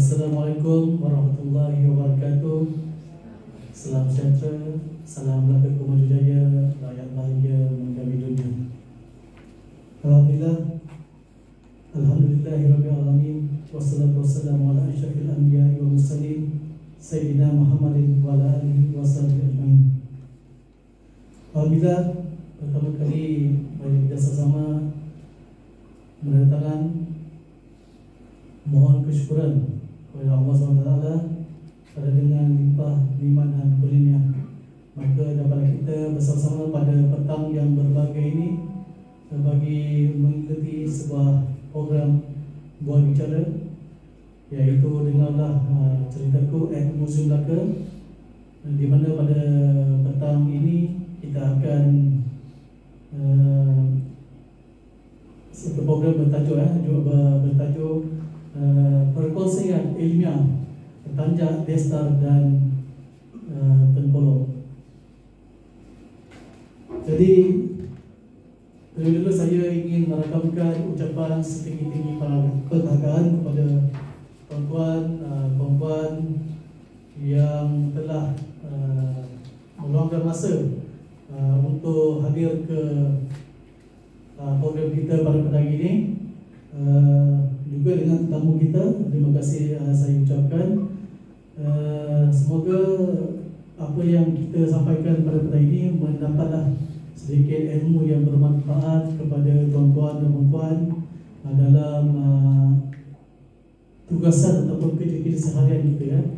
Assalamualaikum warahmatullahi wabarakatuh. Salam sejahtera, salam malaikat Kumadu Jaya, rakyat bahagia menjadi dunia. Alhamdulillahirabbil alamin, wassalatu wassalamu ala asyrafil anbiya'i wal mursalin sayyidina Muhammadin wa ala alihi washabbihi ajmain. Alhamdulillah, pertama kali mari kita sama-sama menandatangan mohon kesyukuran kepada Allah SWT pada dengan limpah nikmat dan kurnia. Maka dapatlah kita bersama-sama pada petang yang berbahagia ini bagi mengikuti sebuah program buah bicara, iaitu dengarlah ceritaku at Museum Melaka, di mana pada petang ini kita akan satu program bertajuk perkongsian ilmiah Tanjak, Destar dan Tengkolok. Jadi dulu saya ingin merakamkan ucapan setinggi-tinggi penghargaan kepada tuan-tuan, perempuan yang telah meluangkan masa untuk hadir ke program kita pada petang ini. Juga dengan tetamu kita, terima kasih saya ucapkan. Semoga apa yang kita sampaikan pada petang ini mendapatlah sedikit ilmu yang bermanfaat kepada tuan-tuan dan puan dalam tugasan ataupun kerja-kerja seharian kita,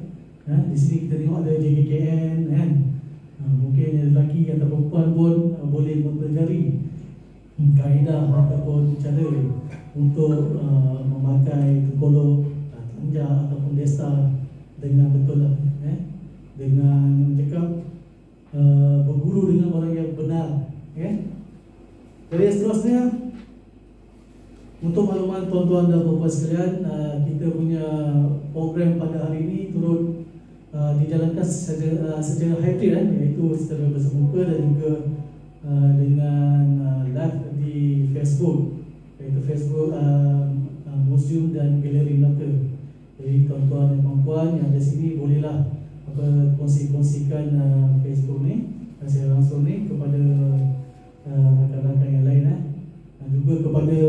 kan. Di sini kita tengok ada JKKN, kan. Mungkin lelaki atau perempuan pun boleh mempelajari kaedah ataupun cara untuk memakai tengkolok, tanjak ataupun destar dengan betul lah, dengan cakap berguru dengan orang yang benar, Jadi seterusnya, untuk makluman tuan-tuan dan puan sekalian, kita punya program pada hari ini turut dijalankan secara hybrid, iaitu secara bersemuka dan juga dengan live di Facebook, iaitu Facebook Museum dan Galeri Melaka. Jadi tuan-tuan dan puan yang ada sini bolehlah kongsikan Facebook ni secara langsung ni kepada rakan-rakan yang lain, dan juga kepada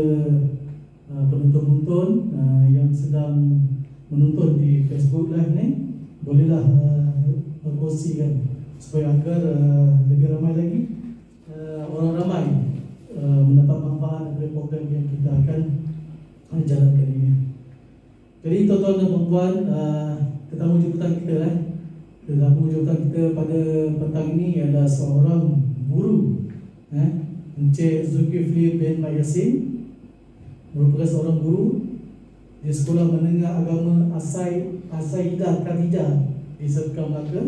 penonton-penonton yang sedang menonton di Facebook live ni, bolehlah kongsikan supaya agar lebih ramai lagi orang ramai mendapat manfaat dari program yang kita akan jalankan ini. Jadi tuan-tuan dan puan, tetamu jemputan kita pada petang ini adalah seorang guru, Encik Zulkifli bin Yasin, merupakan seorang guru di Sekolah Menengah Agama As-Sayyidah Khadijah di Serkam Melaka.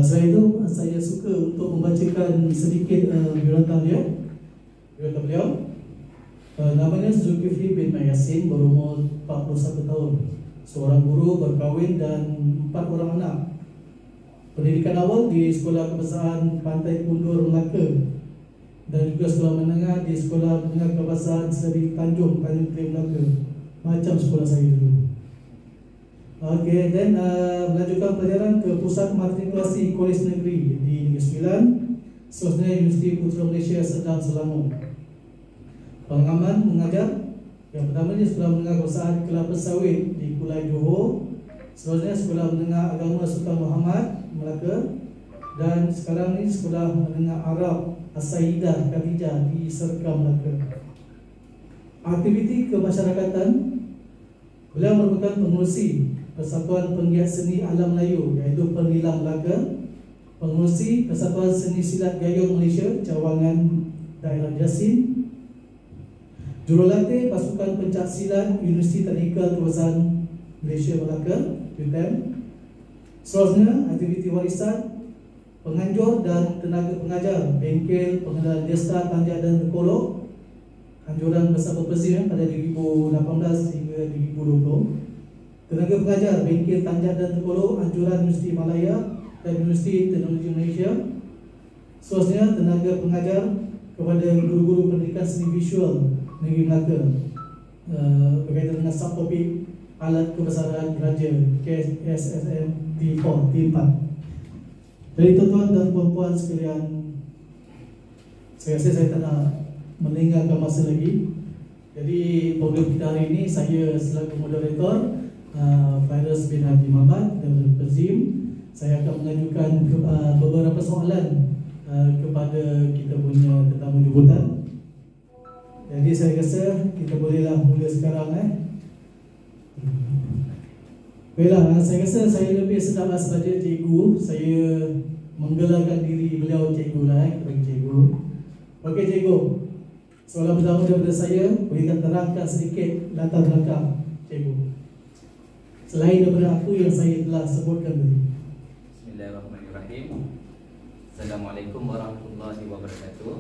Selain itu, saya suka untuk membacakan sedikit biodata beliau. Namanya Zulkifli bin Yasin, berumur 41 tahun, seorang guru, berkahwin dan 4 orang anak. Pendidikan awal di Sekolah Kebahasaan Pantai Kundur Melaka dan juga sekolah menengah di Sekolah Menengah Kebahasaan Seri Tanjung Klim Melaka, macam sekolah saya dulu. Okey, dan melanjutkan pelajaran ke Pusat Matrikulasi Kolej Negeri di Negeri Sembilan, seterusnya Universiti Putra Malaysia Sedang Selangor. Pengalaman mengajar, yang pertama di Sekolah Menengah Kebahasaan Kelapa Sawit di Kulai Johor, seterusnya Sekolah Menengah Agama Sultan Muhammad Melaka, dan sekarang ni Sekolah Menengah Arab As-Sayyidah Khadijah di Serkam Melaka. Aktiviti kemasyarakatan, beliau merupakan pengurusi Persatuan Penggiat Seni Alam Melayu, iaitu Pernilang Melaka, pengurusi Persatuan Seni Silat Gayung Malaysia Cawangan Daerah Jasin, jurulatih Pasukan Pencak Silat Universiti Teknikal Kebangsaan Malaysia Melaka UTM. Seterusnya aktiviti warisan, penganjur dan tenaga pengajar bengkel pengenalan destar, tanjak dan tengkolok, anjuran bersama Presiden pada 2018 hingga 2020. Tenaga pengajar bengkel tanjak dan tengkolok, anjuran Universiti Malaya dan Universiti Teknologi Malaysia. Seterusnya tenaga pengajar kepada guru-guru pendidikan seni visual Negeri Melaka, berkaitan dengan subtopik alat kebesaran raja KSSM T4. Jadi tuan-tuan dan puan-puan sekalian, saya rasa saya tak nak meninggalkan masa lagi. Jadi program kita hari ini, saya selaku moderator Fairuz bin Haji Muhammad dan Perzim, saya akan mengajukan beberapa soalan kepada kita punya tetamu jemputan. Jadi saya rasa kita bolehlah mula sekarang. Baiklah, saya rasa saya lebih sedaplah sebagai cikgu. Saya menggelarkan diri beliau cikgu lah kepada cikgu. Okey cikgu, soalan pertama daripada saya, boleh terangkan sedikit latar belakang cikgu selain daripada apa yang saya telah sebutkan tadi. Bismillahirrahmanirrahim. Assalamualaikum warahmatullahi wabarakatuh.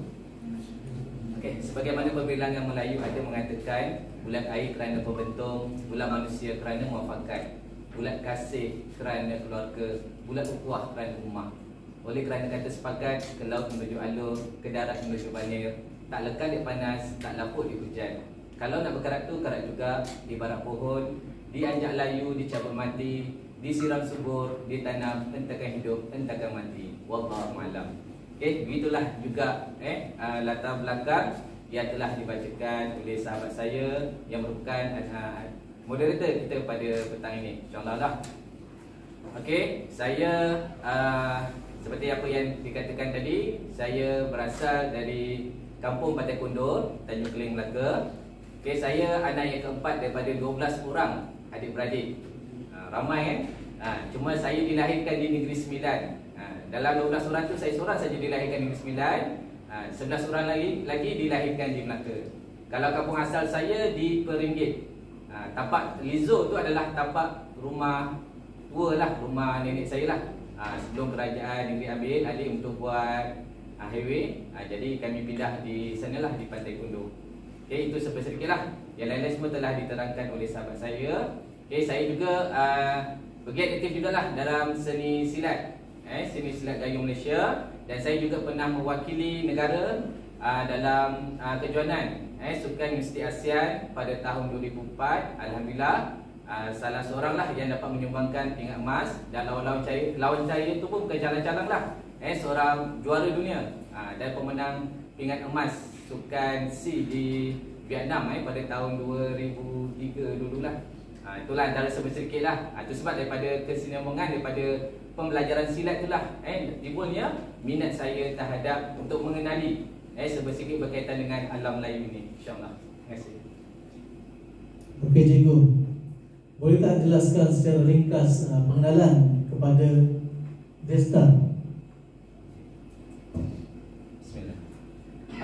Okey, sebagaimana perbilangan Melayu ada mengatakan, bulat air kerana pembentung, bulat manusia kerana muafakat, bulat kasih kerana keluarga, bulat ukhuwah kerana ummah. Oleh kerana kata sepakat, ke laut menuju alur, ke darat menuju banir, tak lekang di panas, tak lapuk di hujan. Kalau nak berkarat tu karat juga, di barak pohon, dianjak layu, dicabut mati, disiram subur, ditanam, entahkan hidup, entahkan mati. Wallahu a'lam. Okey, begitulah juga latar belakang yang telah dibacakan oleh sahabat saya yang merupakan moderator kita pada petang ini. InsyaAllah lah. Okey, saya seperti apa yang dikatakan tadi, saya berasal dari Kampung Pantai Kondur, Tanjung Keling, Melaka. Okey, saya anak yang keempat daripada 12 orang adik-beradik. Ramai cuma saya dilahirkan di Negeri Sembilan. Dalam 12 orang tu saya seorang saja dilahirkan di Negeri Sembilan. 11 orang lagi dilahirkan di Melaka. Kalau kampung asal saya di Peringgit. Tapak Lizo tu adalah tapak rumah tua lah, rumah nenek saya lah. Sebelum kerajaan negeri ambil alih untuk buat highway, jadi kami pindah di sanalah, di Pantai Kondur. Okay, itu sedikit lah. Yang lain-lain semua telah diterangkan oleh sahabat saya. Okay, saya juga bergiat aktif jugalah dalam seni silat, seni silat gayung Malaysia. Dan saya juga pernah mewakili negara dalam kejuanan Sukan Universiti ASEAN pada tahun 2004. Alhamdulillah, salah seorang lah yang dapat menyumbangkan pingat emas. Dan lawan saya itu pun bukan calang-calang lah, seorang juara dunia dan pemenang pingat emas Sukan C di Vietnam pada tahun 2003 dululah. Itulah antara sedikit lah. Itu sebab daripada kesinambungan daripada pembelajaran silat itulah timbulnya minat saya terhadap untuk mengenali sedikit berkaitan dengan alam Melayu ini. InsyaAllah. Terima kasih. Okey cikgu, boleh tak jelaskan secara ringkas pengenalan kepada Desta? Bismillah.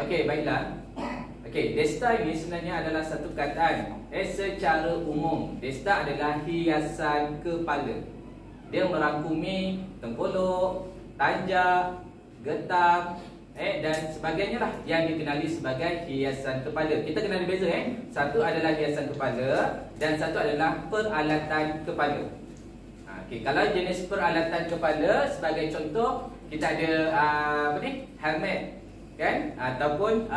Okey, baiklah. Okey, Desta ini sebenarnya adalah satu kataan. Secara umum, Desta adalah hiasan kepala. Dia merangkumi tengkolok, tanjak, getang, dan sebagainya lah yang dikenali sebagai hiasan kepala. Kita kena beza satu adalah hiasan kepala dan satu adalah peralatan kepala. Okey, kalau jenis peralatan kepala sebagai contoh, kita ada helmet kan, ataupun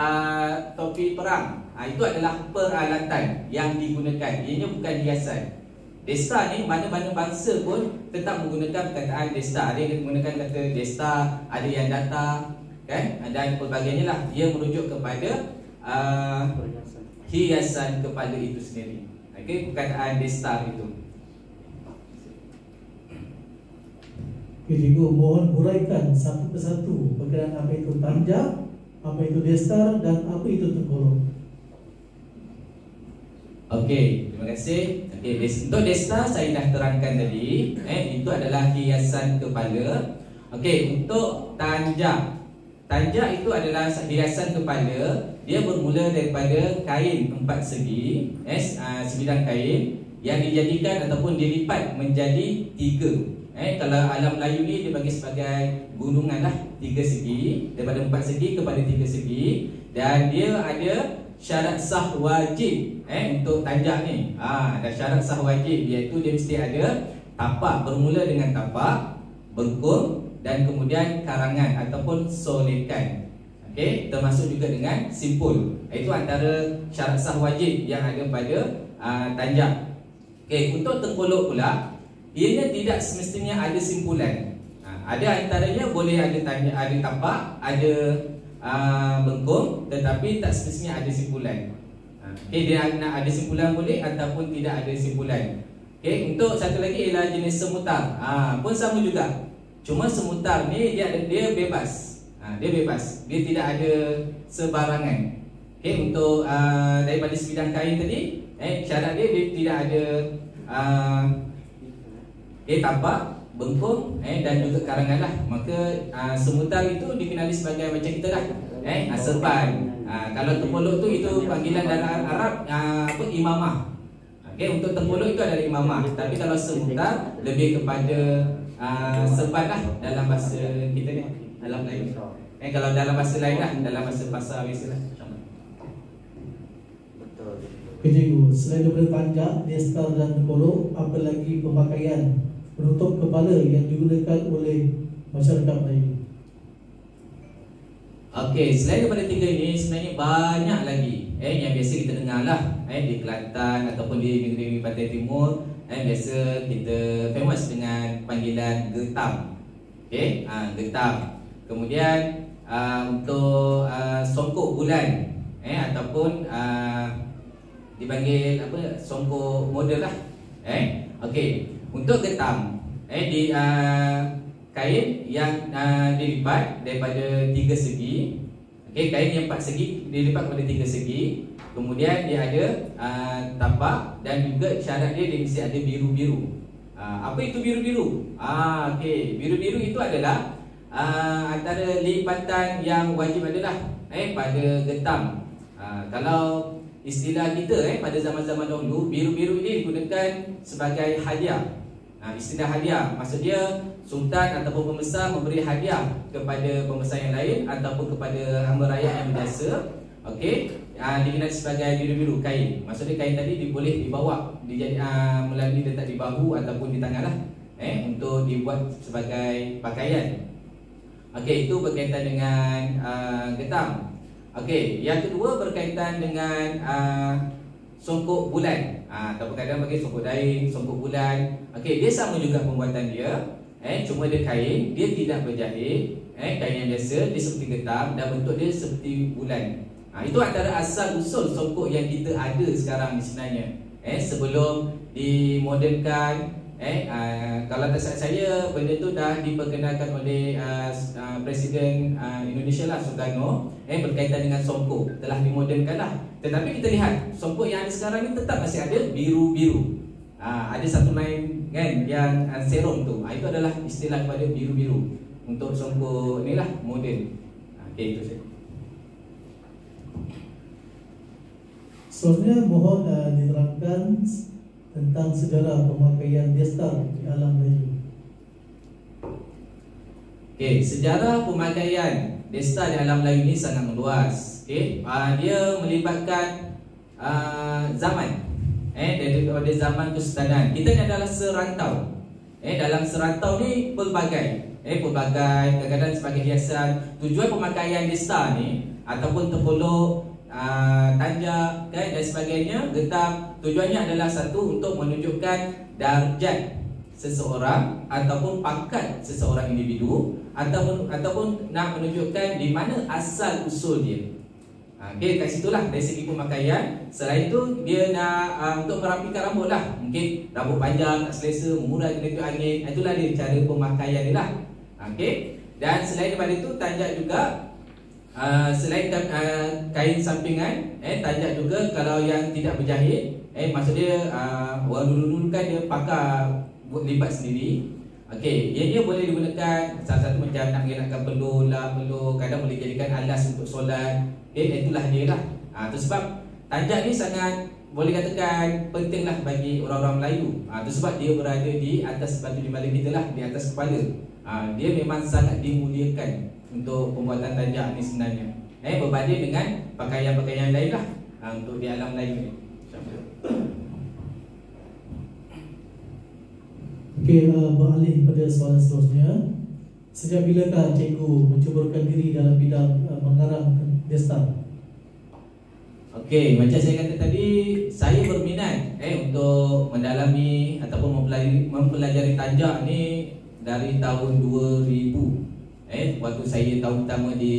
topi perang. Itu adalah peralatan yang digunakan. Ianya bukan hiasan. Desta ni mana-mana bangsa pun tetap menggunakan perkataan Desta. Ada yang menggunakan kata Desta, ada yang data kan, dan pelbagainya lah. Dia merujuk kepada hiasan kepala itu sendiri. Okey, perkataan Desta itu. Okey cikgu, mohon huraikan satu persatu berkenaan apa itu tanjak, apa itu Desta, dan apa itu tengkolok. Okey, terima kasih. Okey, untuk Desta saya dah terangkan tadi, itu adalah hiasan kepala. Okey, untuk tanjak. Tanjak itu adalah hiasan kepala. Dia bermula daripada kain 4 segi, sebidang kain yang dijadikan ataupun dilipat menjadi 3. Kalau alam Melayu ni dia bagi sebagai gunungan lah, 3 segi, daripada 4 segi kepada 3 segi. Dan dia ada syarat sah wajib untuk tanjak ni. Ada syarat sah wajib, iaitu dia mesti ada tapak, bermula dengan tapak, bengkung dan kemudian karangan ataupun solekan. Okey, termasuk juga dengan simpul. Itu antara syarat sah wajib yang ada pada tanjak. Okey, untuk tengkolok pula, ianya tidak semestinya ada simpulan. Ada antaranya boleh ada tapak, ada bengkong, tetapi tak semestinya ada simpulan. Okey, dia nak ada simpulan boleh ataupun tidak ada simpulan. Okey, untuk satu lagi ialah jenis semutar. Pun sama juga. Cuma semutar ni dia bebas. Dia bebas. Dia tidak ada sebarangan. Okey, untuk daripada sebidang kain tadi, syarat dia tidak ada tapak, bengkong dan juga karangan lah. Maka semutar itu dikenali sebagai macam kita lah, serban. Kalau tengkolok tu itu panggilan dalam Arab imamah. Okey, untuk tengkolok itu adalah imamah. Tapi kalau semutar lebih kepada serban lah dalam bahasa kita ni, dalam lain. Kalau dalam bahasa lain lah, dalam bahasa pasar biasa lah. Okey cikgu, selain daripada tanjak, destar dan tengkolok, apa lagi pemakaian penutup kepala yang digunakan oleh masyarakat Melayu? Okey, selain daripada tiga ini sebenarnya banyak lagi yang biasa kita dengar lah di Kelantan ataupun di negeri Pantai Timur. Biasa kita famous dengan panggilan getam. Okey, getam. Kemudian untuk songkok bulan ataupun dipanggil apa, songkok model lah. Okey, untuk getam di kain yang dilipat daripada 3 segi. Okey, kain yang 4 segi dilipat kepada 3 segi. Kemudian dia ada tapak dan juga syarat dia mesti ada biru-biru. Apa itu biru-biru? Okey, biru-biru itu adalah antara lipatan yang wajib adalah pada getam. Kalau istilah kita pada zaman-zaman dahulu, biru-biru ini digunakan sebagai hadiah. Istilah hadiah, maksud dia sultan ataupun pembesar memberi hadiah kepada pembesar yang lain ataupun kepada hamba rakyat yang berjasa. Okey, dikenali sebagai biru-biru kain. Maksudnya kain tadi boleh dibawa melalui letak di bahu ataupun di tangan lah, untuk dibuat sebagai pakaian. Okey, itu berkaitan dengan getam. Okey, yang kedua berkaitan dengan songkok bulan. Ataupun kadang bagi songkok daing, songkok bulan. Okey, dia sama juga pembuatan dia. Cuma dia kain, dia tidak berjahit. Kain yang biasa, dia seperti getam dan bentuk dia seperti bulan. Itu antara asal usul songkok yang kita ada sekarang ni sebenarnya. Sebelum dimodernkan, kalau tak salah saya, benda tu dah diperkenalkan oleh Presiden Indonesia lah, Soekarno, berkaitan dengan songkok, telah dimodernkan lah. Tetapi kita lihat songkok yang ada sekarang ni tetap masih ada biru-biru. Ada satu line kan yang serum tu, itu adalah istilah kepada biru-biru untuk songkok ni lah, moden. Okey, itu saja. Seterusnya mohon diterangkan tentang sejarah pemakaian destar di alam Melayu. Okey, sejarah pemakaian destar di alam Melayu ini sangat meluas. Okey, dia melibatkan zaman. Daripada zaman Kesultanan. Kita ni adalah serantau. Dalam serantau ni pelbagai. Kadang-kadang sebagai hiasan. Tujuan pemakaian destar ni ataupun tengkolok, tanjak dan sebagainya, getam, tujuannya adalah satu, untuk menunjukkan darjat seseorang ataupun pangkat seseorang individu, ataupun nak menunjukkan di mana asal usul dia. Okey, kat situlah dari segi pemakaian. Selain itu dia nak untuk merapikan rambut lah. Mungkin rambut panjang tak selesa, mengurai kena tiup angin. Itulah dia cara pemakaian dia lah. Okey, dan selain daripada itu, tanjak juga. Selain kain sampingan, tanjak juga kalau yang tidak berjahit, maksud dia orang dulu-dulu kan dia pakar buat lipat sendiri. Okey, ia boleh digunakan salah satu macam nak mengelakkan peluh lah, kadang boleh jadikan alas untuk solat. Itulah dia lah. Itu sebab tanjak ni sangat boleh katakan penting lah bagi orang-orang Melayu. Itu sebab dia berada di atas batu di balik kita lah, di atas kepala. Dia memang sangat dimuliakan untuk pembuatan tanjak ni sebenarnya, berbanding dengan pakaian-pakaian lain lah untuk di alam Melayu ni. Okey, beralih pada soalan seterusnya. Sejak bilakah cikgu mencuburkan diri dalam bidang mengarang destar? Okey, macam saya kata tadi, saya berminat untuk mendalami ataupun mempelajari tanjak ni dari tahun 2000. Waktu saya tahun pertama di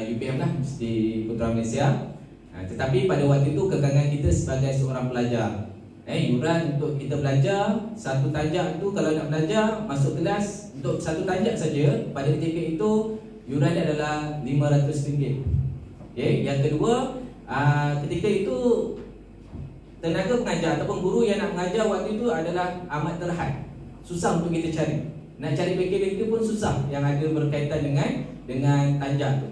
UPM lah, Universiti Putra Malaysia. Tetapi pada waktu itu kekangan kita sebagai seorang pelajar, yuran untuk kita belajar satu tanjak tu, kalau nak belajar masuk kelas untuk satu tanjak saja pada ketika itu yuran dia adalah RM500. Yang kedua, ketika itu tenaga pengajar ataupun guru yang nak mengajar waktu itu adalah amat terhad. Susah untuk kita cari. Nak cari bengkel-bengkel pun susah yang ada berkaitan dengan tanjak tu.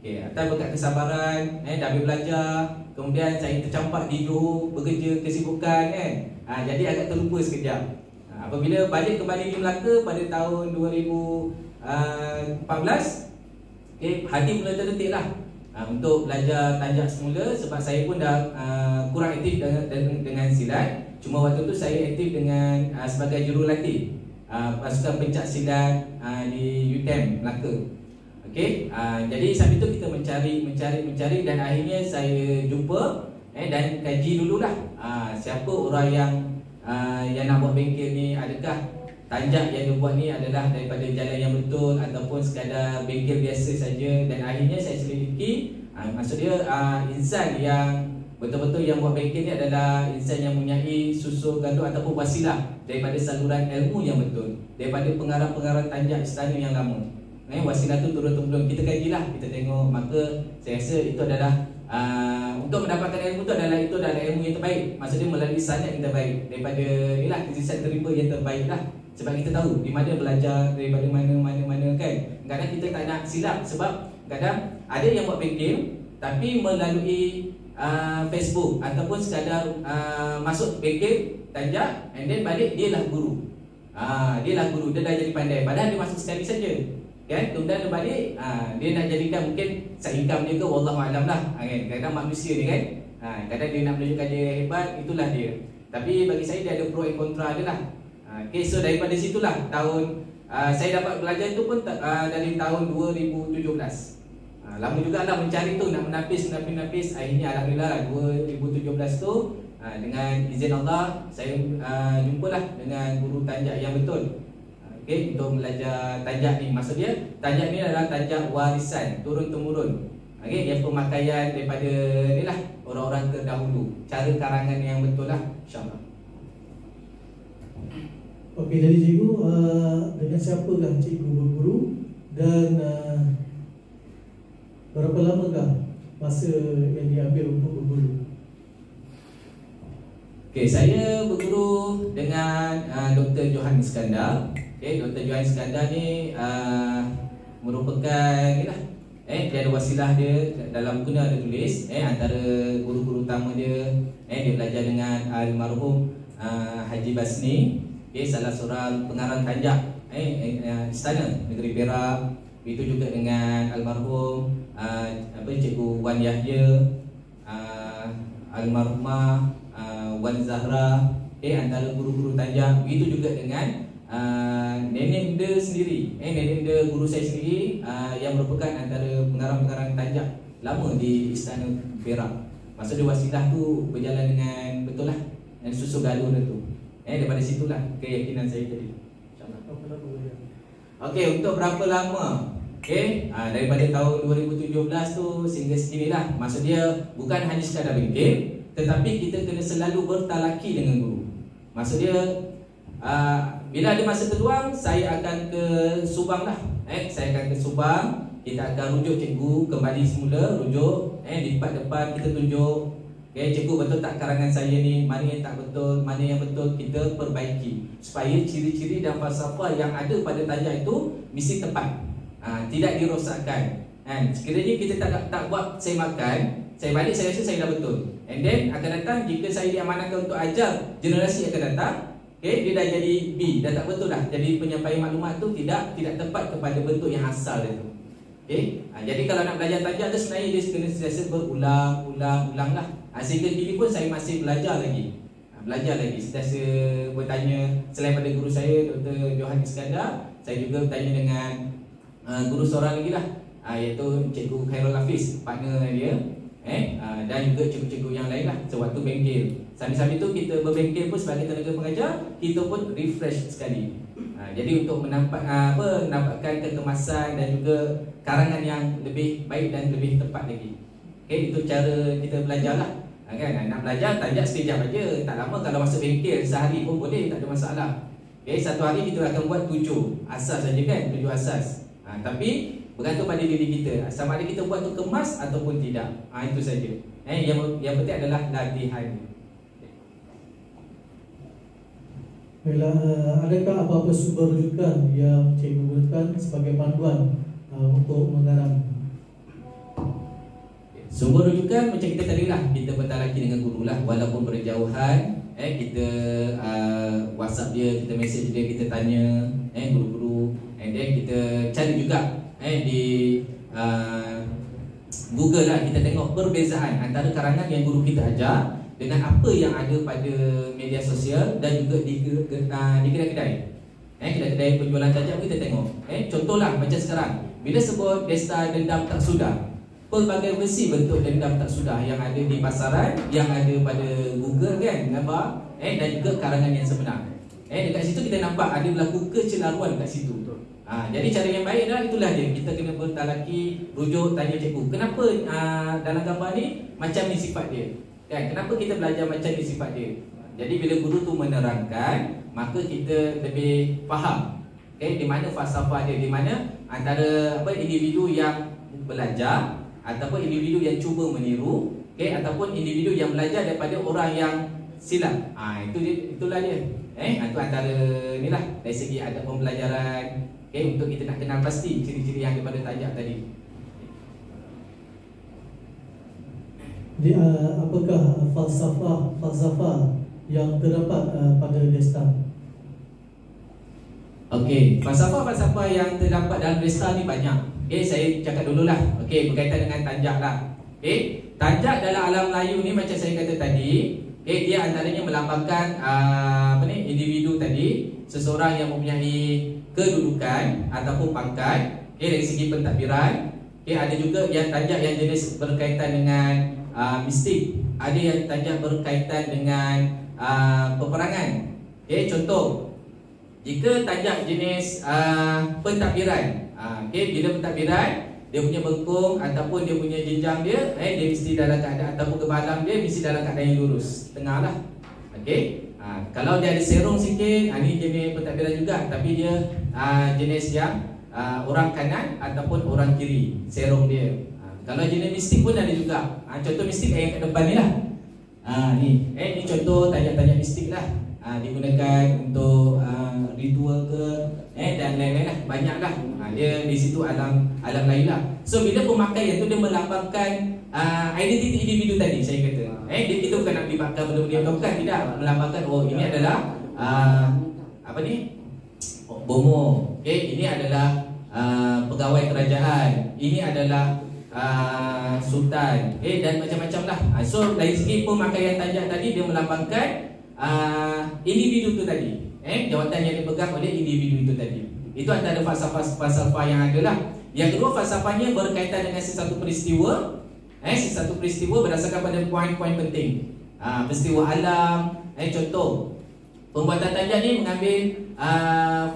Atas berkat kesabaran, dah habis belajar, kemudian saya tercampak di Johor bekerja kesibukan jadi agak terlupa sekejap. Apabila balik kembali di Melaka pada tahun 2014, hati mula terdetik lah untuk belajar tanjak semula, sebab saya pun dah kurang aktif dengan silat. Cuma waktu tu saya aktif dengan sebagai jurulatih pasukan pencak silat di UTM Melaka. Jadi sambil itu kita mencari dan akhirnya saya jumpa dan kaji dululah siapa orang yang nak buat bengkel ni, adakah tanjak yang dia buat ni adalah daripada jalan yang betul ataupun sekadar bengkel biasa saja. Dan akhirnya saya selidiki, maksud dia insan yang betul-betul yang buat bengkel ni adalah insan yang mempunyai susu gaduh ataupun wasilah daripada saluran ilmu yang betul, daripada pengarang-pengarang tanjak istana yang lama. Wasilah tu turun-temurun kita kajilah, kita tengok. Maka saya rasa itu adalah untuk mendapatkan ilmu tu adalah ilmu yang terbaik. Maksudnya melalui sanad yang terbaik, daripada inilah kezisan terima yang terbaik lah. Sebab kita tahu di mana belajar, daripada mana kan. Kadang kita tak nak silap, sebab kadang ada yang buat bengkel tapi melalui Facebook ataupun sekadar masuk bengkel tanjak and then balik dia lah guru. Dia lah guru, dia dah jadi pandai, padahal dia masuk sekali saja. Kemudian dia balik, dia nak jadikan mungkin seinkam dia ke, wallahualam lah. Kadang manusia ni kan, kadang dia nak menunjukkan dia hebat, itulah dia. Tapi bagi saya dia ada pro and kontra dia lah. So daripada situlah saya dapat belajar itu pun dari tahun 2017. Lama jugalah mencari tu, nak menapis. Akhirnya alhamdulillah 2017 tu dengan izin Allah saya jumpalah dengan guru tanjak yang betul. Untuk belajar tanjak ni. Maksud dia tanjak ni adalah tanjak warisan turun-temurun. Yang pemakaian daripada ni lah orang-orang terdahulu. Cara karangan yang betul lah, insyaAllah. Jadi cikgu, dengan siapakah cikgu berguru dan berapa lamakah masa yang diambil untuk berguru? Saya berguru dengan Dr. Johan Iskandar. Dr. Johan Iskandar ni merupakan dia ada wasilah dia, dalam buku ni ada tulis antara guru-guru utama dia. Dia belajar dengan almarhum Haji Basni, salah seorang pengarang tanjak istana negeri Perak. Itu juga dengan almarhum Cikgu Wan Yahya, almarhumah Wan Zahra, antara guru-guru tanjak. Begitu juga dengan nenek dia sendiri, nenek dia guru saya sendiri, yang merupakan antara pengarang-pengarang tanjak lama di istana Perak. Maksudnya wasilah tu berjalan dengan betul lah, dan susu galuh dia tu. Daripada situlah keyakinan saya tadi. InsyaAllah. Untuk berapa lama? Daripada tahun 2017 tu sehingga seginilah. Maksud dia bukan hanya sekadar bengkel, tetapi kita kena selalu bertalaki dengan guru. Maksud dia bila ada masa terluang, saya akan ke Subang lah. Saya akan ke Subang. Kita akan rujuk cikgu kembali semula. Rujuk di depan kita tunjuk, cikgu betul tak karangan saya ni, mana yang tak betul, mana yang betul, kita perbaiki supaya ciri-ciri dan falsafah yang ada pada tanjak itu mesti tepat, tidak dirosakkan. Sekiranya kita tak buat saya makan, saya balik saya rasa saya dah betul. And then akan datang, jika saya diamanahkan untuk ajar generasi yang akan datang, dia dah jadi B, dah tak betul dah. Jadi penyampaian maklumat tu tidak tepat kepada bentuk yang asal dia tu. Jadi kalau nak belajar tanjak tu sebenarnya dia kena sentiasa berulang lah. Sehingga kini pun saya masih belajar lagi. Sentiasa bertanya. Selain pada guru saya Dr. Johan Iskandar, saya juga bertanya dengan guru seorang lagi lah, iaitu Cikgu Khairul Hafiz, partner dia. Dan dan juga cikgu-cikgu yang lain lah sewaktu bengkel. Sambil-sambil tu kita berbengkel pun sebagai tenaga pengajar, kita pun refresh sekali. Jadi untuk menampakkan kekemasan dan juga karangan yang lebih baik dan lebih tepat lagi. Okay, itu cara kita belajar lah. Kan? Nak belajar tajak sekejap aja, tak lama. Kalau masuk bengkel sehari pun boleh, tak ada masalah. Okay, satu hari kita akan buat 7 asas saja kan, 7 asas. Tapi bergantung pada diri kita, sama ada kita buat tu kemas ataupun tidak. Itu saja. Yang penting adalah latihan. Baiklah, adakah apa-apa sumber rujukan yang cikgu gunakan sebagai panduan untuk mengarang? Sumber rujukan macam kita tadi lah, kita bertalaki dengan guru lah, walaupun berjauhan. Kita WhatsApp dia, kita message dia, kita tanya guru-guru, and then kita cari juga di Google lah, kita tengok perbezaan antara karangan yang guru kita ajar dengan apa yang ada pada media sosial dan juga di kedai-kedai. Kedai-kedai penjualan tajam kita tengok. Contohlah macam sekarang, bila sebut Desta Dendam Tak Sudah, pelbagai versi bentuk dendam tak sudah yang ada di pasaran, yang ada pada Google kan, gambar, dan juga karangan yang sebenar. Dekat situ kita nampak ada berlaku kecelaruan kat situ. Jadi cara yang baik dah itulah dia, kita kena bertalaki, rujuk, tanya cikgu, kenapa dalam gambar ni macam ni sifat dia kan? Kenapa kita belajar macam ni sifat dia? Jadi bila guru tu menerangkan, maka kita lebih faham di mana falsafah dia, di mana antara individu yang belajar ataupun individu yang cuba meniru, ataupun individu yang belajar daripada orang yang silap. Itulah dia. Itu antara inilah dari segi adab pembelajaran, untuk kita nak kenal pasti ciri-ciri yang daripada tajak tadi. Jadi, apakah falsafah yang terdapat pada Desta? Okey, falsafah yang terdapat dalam Desta ni banyak. Saya cakap dululah. Berkaitan dengan tajak lah. Tajak dalam alam Melayu ni macam saya kata tadi, dia antaranya melambangkan individu tadi, seseorang yang mempunyai kedudukan ataupun pangkat, dari segi pentadbiran. Ada juga yang tajak yang jenis berkaitan dengan mistik. Ada yang tajak berkaitan dengan peperangan. Contoh, jika tajak jenis pentadbiran, bila pentadbiran, dia punya bengkung ataupun dia punya jenjang dia, dia mesti dalam keadaan, ataupun kebalam dia mesti dalam keadaan yang lurus, tengah lah. Kalau dia ada serong sikit, ni jenis pentadbiran juga, tapi dia jenis yang orang kanan ataupun orang kiri serong dia. Kalau jenis mistik pun ada juga. Contoh mistik yang kat depan ni lah. Ni contoh tajak-tajak mistik lah. Digunakan untuk ritual ke dan lain-lain lah, banyak lah. Dia di situ alam lain lah. So bila pemakaian tu dia melambangkan identiti individu tadi, saya kata. Dia kita bukan nak libatkan benda-benda bukan, tidak. Melambangkan ini adalah bomo. Ini adalah pegawai kerajaan. Ini adalah sultan, dan macam-macam lah. So dari segi pemakaian tajak tadi, dia melambangkan individu tu tadi, jawatan yang dipegang oleh individu itu tadi. Itu antara falsafah yang ada lah. Yang kedua, falsafahnya berkaitan dengan sesuatu peristiwa, sesuatu peristiwa berdasarkan pada poin-poin penting. Peristiwa alam. Contoh, pembuatan tajak ni mengambil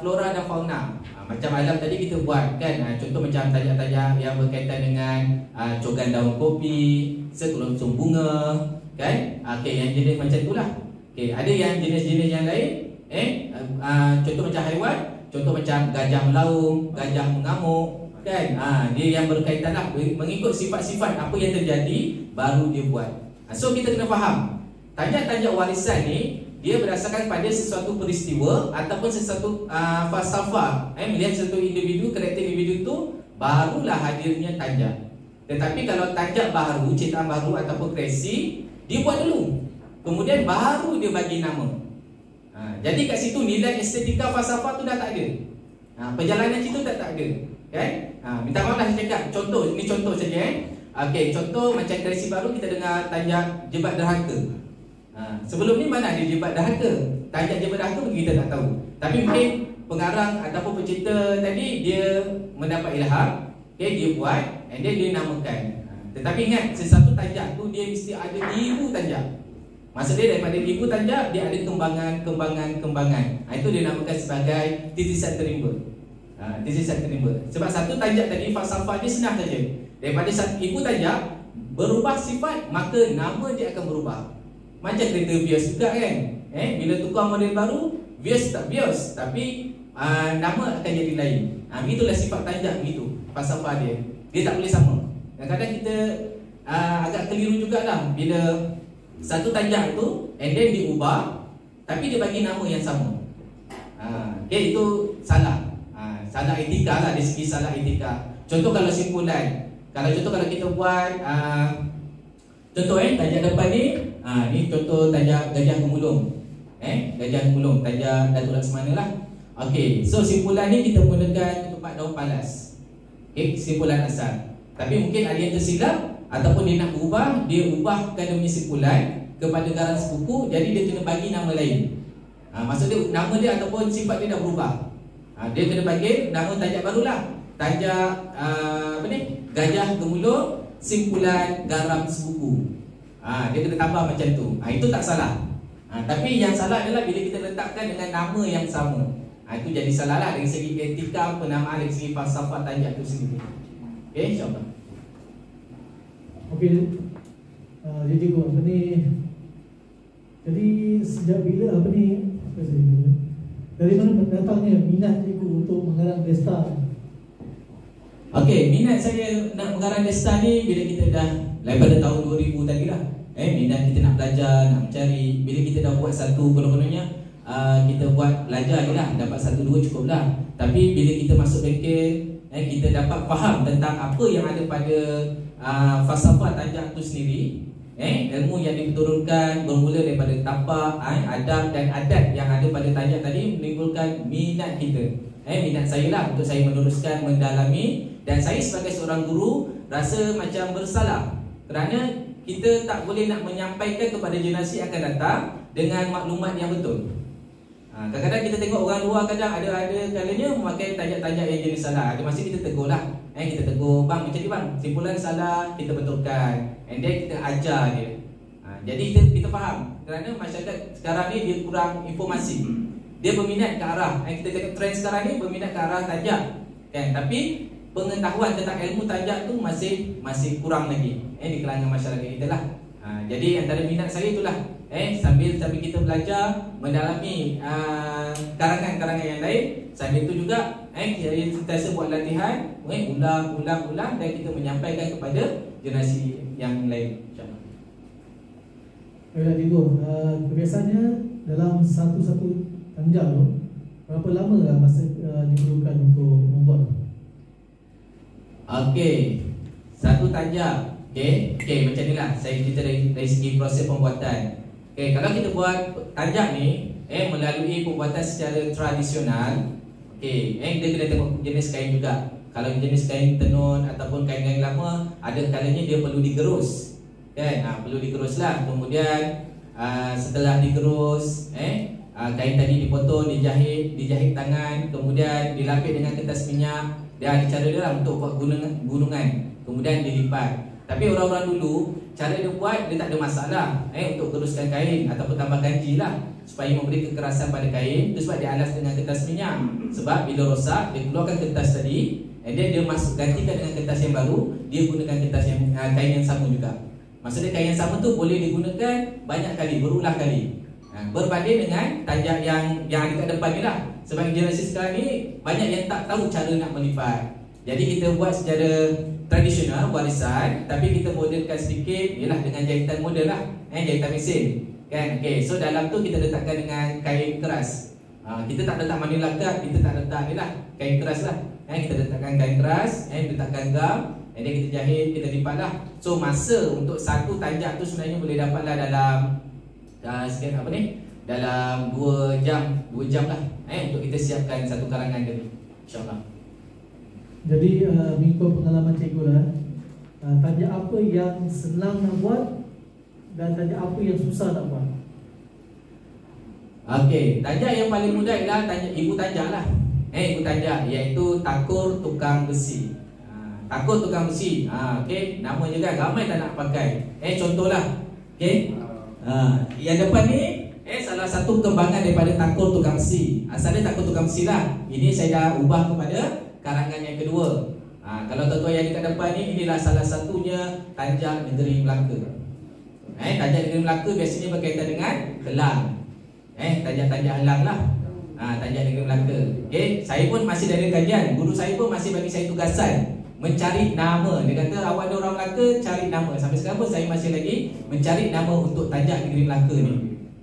flora dan fauna. Macam alam tadi kita buat kan, contoh macam tajak-tajak yang berkaitan dengan cogan daun kopi, sekelontong bunga kan. Yang jenis macam itulah. Ada yang jenis-jenis yang lain, contoh macam haiwan, contoh macam gajah melaung, gajah mengamuk kan. Dia yang berkaitan lah, mengikut sifat-sifat apa yang terjadi baru dia buat. So kita kena faham, tajak-tajak warisan ni dia berdasarkan pada sesuatu peristiwa ataupun sesuatu falsafah. Melihat sesuatu individu, karakter individu tu, barulah hadirnya tajak. Tetapi kalau tajak baru, ciptaan baru ataupun kreasi, dia buat dulu, kemudian baru dia bagi nama. Jadi kat situ nilai estetika falsafah tu dah tak ada. Perjalanan situ tak ada kan. Minta maaf lah saya cakap, contoh, ini contoh saja. Contoh macam kreasi baru kita dengar tajak jebat derhaka. Sebelum ni mana ada jebat derhaka? Tajak jebat derhaka kita tak tahu. Tapi mungkin pengarang ataupun pencipta tadi dia mendapat ilham, dia buat, and then dia namakan. Tetapi ingat, sesuatu tanjak tu dia mesti ada ibu tanjak. Maksudnya daripada ibu tanjak dia ada kembangan. Itu dia namakan sebagai titisan terimba. Titisan terimba. Sebab satu tanjak tadi falsafah dia senang saja. Daripada ibu tanjak berubah sifat, maka nama dia akan berubah. Macam kereta Vios juga kan. Bila tukar model baru, Vios tak Vios, tapi nama akan jadi lain. Begitulah sifat tanjak begitu. Falsafah dia. Dia tak boleh sama. Kadang-kadang kita agak keliru jugalah bila satu tanjak tu and then diubah tapi dia bagi nama yang sama. Okay, itu salah. Salah etika lah, dari segi salah etika. Contoh kalau simpulan, kalau kita buat contoh tanjak depan ni, ni contoh tanjak Gajah Gemulung. Gajah Gemulung, tanjak Datuk Laksamana lah. Okey, so simpulan ni kita menggunakan ketupat daun palas. Okey, simpulan asal. Tapi mungkin ada yang tersilap ataupun dia nak berubah, dia ubahkan dia punya simpulan kepada garam sepupu, jadi dia kena bagi nama lain. Maksud dia nama dia ataupun sifat dia dah berubah. Dia kena bagi nama tanjak barulah. Tanjak Gajah Gemulung simpulan garam sepupu. Dia kena tambah macam tu. Itu tak salah. Tapi yang salah adalah bila kita letakkan dengan nama yang sama. Itu jadi salah lah dari segi etika penamaan, dari segi falsafah tanjak itu sendiri. Okay, insyaAllah. Okey, jadi jadi sejak bila dari mana datangnya minat cikgu untuk mengarang Desta? Okey, minat saya nak mengarang Desta ni bila kita dah daripada tahun 2000 tadi lah. Minat kita nak belajar, nak mencari. Bila kita dah buat satu penuh-penuhnya, kita buat belajar je lah, dapat satu dua cukup lah. Tapi bila kita masuk bengkel, kita dapat faham tentang apa yang ada pada falsafah tanjak tu sendiri. Ilmu yang diturunkan bermula daripada tapak, adab dan adat yang ada pada tanjak tadi menimbulkan minat kita. Minat saya lah untuk saya meneruskan, mendalami. Dan saya sebagai seorang guru rasa macam bersalah kerana kita tak boleh nak menyampaikan kepada generasi akan datang dengan maklumat yang betul. Kadang-kadang kita tengok orang luar, kadang ada kalanya memakai tanjak-tanjak yang jenis salah. Ada masa kita tegur lah. Kita tegur, bang macam ni bang, simpulan salah, kita betulkan. And then kita ajar dia. Jadi kita faham kerana masyarakat sekarang ni dia kurang informasi. Dia berminat ke arah, kita tengok trend sekarang ni berminat ke arah tanjak kan? Tapi pengetahuan tentang ilmu tanjak tu masih kurang lagi di kalangan masyarakat kita lah. Jadi antara minat saya itulah sambil kita belajar mendalami karangan-karangan yang lain, sambil itu juga saya sentiasa buat latihan, ulang dan kita menyampaikan kepada generasi yang lain, insyaAllah. Baiklah cikgu, biasanya dalam satu tanjak tu berapa lama lah masa diperlukan untuk membuat? Okey, satu tanjak. Okey, macam inilah saya cerita dari segi proses pembuatan. Kalau kita buat tanjak ni melalui pembuatan secara tradisional, dia kena tengok jenis kain juga. Kalau jenis kain tenun ataupun kain-kain lama, ada kalanya dia perlu digerus. Perlu digerus lah. Kemudian setelah digerus, kain tadi dipotong, dijahit tangan, kemudian dilapik dengan kertas minyak. Dia ada cara dia lah untuk buat gunungan. Kemudian dilipat. Tapi orang-orang dulu, cara dia buat, dia tak ada masalah untuk geruskan kain ataupun tambah kanji lah, supaya memberi kekerasan pada kain. Itu sebab dia alas dengan kertas minyak. Sebab bila rosak, dia keluarkan kertas tadi, and then dia gantikan dengan kertas yang baru. Dia gunakan kertas kain yang sama juga. Maksudnya kain yang sama tu boleh digunakan banyak kali, berulang kali. Berbanding dengan tanjak yang ada kat depan ni lah. Sebab generasi sekarang ni banyak yang tak tahu cara nak melipat. Jadi kita buat secara tradisional, warisan, tapi kita modelkan sedikit, ialah dengan jahitan model lah, jahitan mesin kan. So dalam tu kita letakkan dengan kain keras. Kita tak letak manila cut, kita tak letak ni lah, kain keras lah. Kita letakkan kain keras, letakkan gam, dan kita jahit, kita lipat lah. So masa untuk satu tanjak tu sebenarnya boleh dapatlah dalam dalam 2 jam lah untuk kita siapkan satu karangan tadi, insyaAllah. Jadi mengikut pengalaman cikgu lah, tanjak apa yang senang nak buat dan tanjak apa yang susah nak buat? Tanjak yang paling mudah ialah tanjak ibu tanjak lah. Ibu tanjak, iaitu takur tukang besi. takut tukang besi. Okey, nama je kan, ramai tak nak pakai. Contohlah. Okey. Yang depan ni salah satu kembangan daripada takut tukang besi. Asalnya takut tukang besi lah. Ini saya dah ubah kepada karangan yang kedua. Kalau tuan-tuan yang dekat depan ni, inilah salah satunya Tanjak Negeri Melaka. Tanjak Negeri Melaka biasanya berkaitan dengan gelang. Tanjak-tanjak helang lah. Tanjak Negeri Melaka. Okey, saya pun masih dari kajian. Guru saya pun masih bagi saya tugasan mencari nama. Dia kata awak ada orang Melaka, cari nama. Sampai sekarang pun saya masih lagi mencari nama untuk Tanjak Negeri Melaka ni.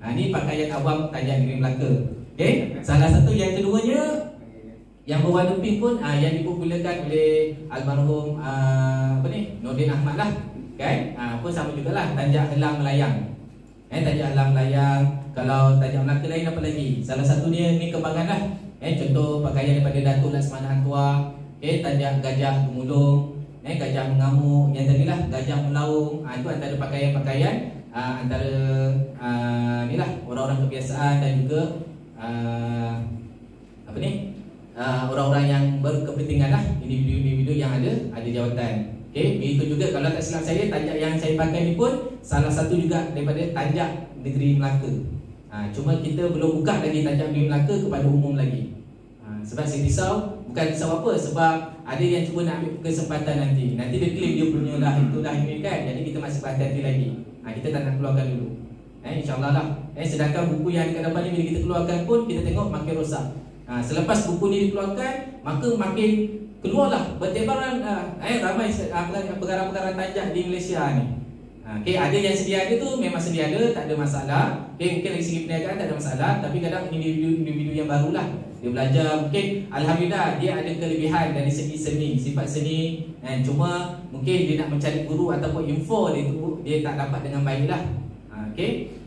Ni pakaian awam Tanjak Negeri Melaka. Okey, salah satu yang keduanya yang berwarna pink pun yang dipopularkan oleh almarhum Nordin Ahmad lah. Kan? Pun sama jugalah Tanjak Helang Melayang. Tanjak Helang Melayang. Kalau Tanjak Melaka lain apa lagi? Salah satunya ni kembangan lah. Contoh pakaian daripada Datuk Laksmana Hangtua. Tanjak Gajah Gemulung, Gajah Mengamuk. Yang tadi lah Gajah Melaung. Itu antara pakaian-pakaian antara ni lah orang-orang kebiasaan dan juga orang-orang yang berkepentingan lah, individu-individu yang ada jawatan. Begitu juga kalau tak silap saya, tanjak yang saya pakai ni pun salah satu juga daripada Tanjak Negeri Melaka. Cuma kita belum buka lagi Tanjak Negeri Melaka kepada umum lagi. Sebab saya risau, bukan risau apa, sebab ada yang cuba nak ambil kesempatan nanti dia claim dia punya lah, itulah ini kan. Jadi kita masih berhati-hati lagi. Kita tak nak keluarkan dulu. InsyaAllah lah. Sedangkan buku yang dekat depan ni bila kita keluarkan pun kita tengok makin rosak. Selepas buku ni dikeluarkan, maka makin keluarlah bertebaran ramai perkara-perkara tanjak di Malaysia ni. Ada yang sedia ada tu memang sedia ada, tak ada masalah. Mungkin dari segi perniagaan tak ada masalah, tapi kadang individu yang barulah dia belajar, mungkin alhamdulillah dia ada kelebihan dari segi seni, sifat seni, cuma mungkin dia nak mencari guru ataupun info dia tak dapat dengan baiklah.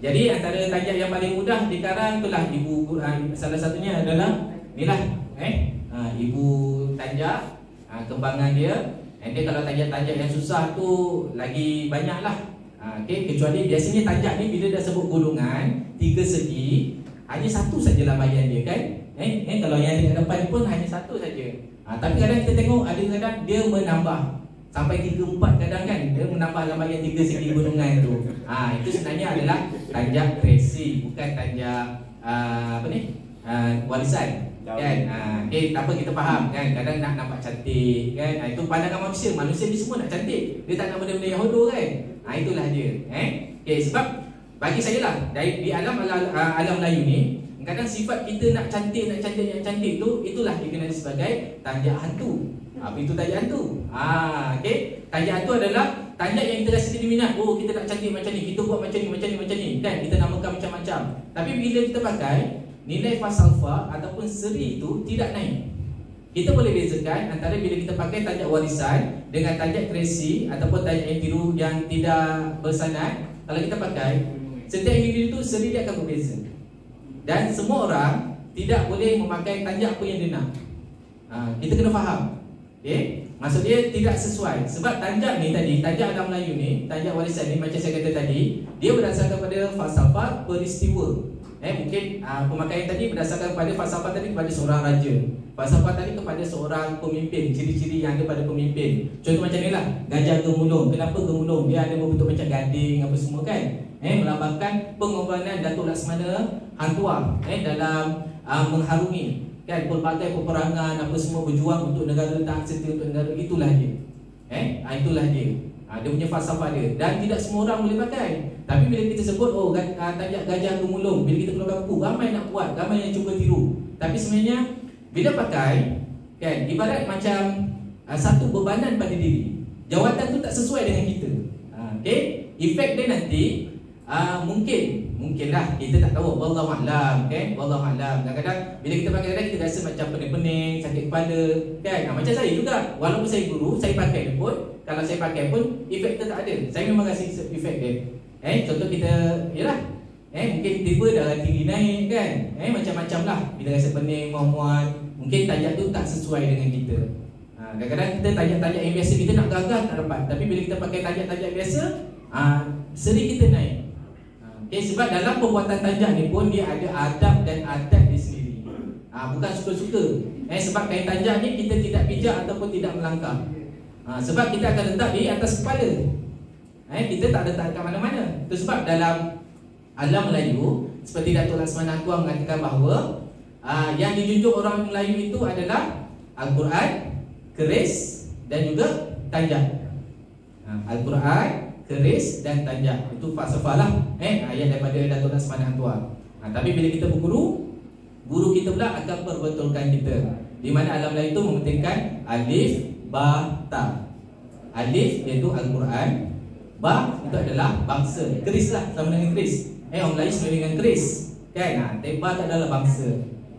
Jadi antara tanjak yang paling mudah dikarang itulah ibu, salah satunya adalah inilah ibu tanjak, kembangan dia. Dia kalau tanjak-tanjak yang susah tu lagi banyak lah. Kecuali biasanya tanjak ni bila dah sebut golongan 3 segi, hanya satu saja lambaian dia kan. Kalau yang di depan pun hanya satu saja. Tapi kadang kita tengok ada kadang dia menambah sampai 3-4 kadang kan, dia menambah lambaian 3 segi golongan tu. Itu sebenarnya adalah tanjak kresi, bukan tanjak warisan. Kan? Tak apa, kita faham kan, kadang nak nampak cantik kan. Itu pandangan manusia ni semua nak cantik. Dia tak nak benda-benda yang hodoh kan. Itulah dia. Sebab bagi saya lah, di alam Melayu ni, kadang sifat kita nak cantik yang cantik tu, itulah dikenali sebagai tanjak hantu. Apa itu tanjak hantu? Tanjak hantu adalah tanjak yang kita rasa kita minat. Kita nak cantik macam ni, kita buat macam ni kan, kita namakan macam-macam. Tapi bila kita pakai, nilai falsafah ataupun seri itu tidak naik. Kita boleh bezakan antara bila kita pakai tanjak warisan dengan tanjak kresi ataupun tanjak yang tiru yang tidak bersanad. Kalau kita pakai, setiap individu itu seri dia akan berbeza. Dan semua orang tidak boleh memakai tanjak apa yang dia nak. Kita kena faham. Maksud dia tidak sesuai. Sebab tanjak ni tadi, tanjak alam Melayu ni, tanjak warisan ni macam saya kata tadi, dia berdasarkan pada falsafah peristiwa. Mungkin pemakaian tadi berdasarkan pada falsafah tadi kepada seorang raja, falsafah tadi kepada seorang pemimpin, ciri-ciri yang ada pada pemimpin. Contoh macam ni lah, Gajah Gemulung. Kenapa gemulung? Dia ada berbentuk macam gading apa semua kan. Melambangkan pengorbanan Datuk Laksmana Hangtua dalam mengharungi kan pelbagai peperangan apa semua, berjuang untuk negara, taat setia untuk negara. Itulah dia. Itulah dia. Dia punya falsafah dia. Dan tidak semua orang boleh pakai. Tapi bila kita sebut tanjak Gajah Gemulung, bila kita keluarkan buku, ramai nak buat, ramai yang cuba tiru. Tapi sebenarnya bila pakai kan, ibarat macam satu bebanan pada diri. Jawatan tu tak sesuai dengan kita. Efek dia nanti mungkinlah, kita tak tahu, wallahu a'lam kan, wallahu a'lam. Kadang-kadang bila kita pakai, kadang kita rasa macam pening-pening, sakit kepala kan. Macam saya juga, walaupun saya guru, saya pakai pun, kalau saya pakai pun efek tu tak ada. Saya memang rasa efek dia. Contoh kita, yalah, mungkin tiba darah tinggi naik kan, macam-macam lah. Bila rasa pening, muat-muat, mungkin tanjak tu tak sesuai dengan kita. Kadang-kadang kita tanjak-tanjak yang biasa kita nak gagal tak dapat. Tapi bila kita pakai tanjak-tanjak biasa, seri kita naik. Sebab dalam pembuatan tanjak ni pun dia ada adab dan adat di sendiri. Bukan suka-suka. Sebab kain tanjak ni kita tidak pijak ataupun tidak melangkah. Sebab kita akan letak di atas kepala. Kita tak letak kat mana-mana. Itu sebab dalam alam Melayu, seperti Datuk Laksmana Tuan mengatakan bahawa yang dijunjung orang Melayu itu adalah Al-Quran, keris dan juga tanjak. Al-Quran, keris dan tanjak. Itu falsafah lah, ayat daripada Datuk Laksmana Tuan. Tapi bila kita berguru, guru kita pula akan perbetulkan kita. Di mana alam Melayu itu mementingkan alif, ba, ta. Alif iaitu Al-Quran, ba itu adalah bangsa. Keris lah, sama dengan keris. Orang Melayu sama dengan keris, kan? Ba itu adalah bangsa.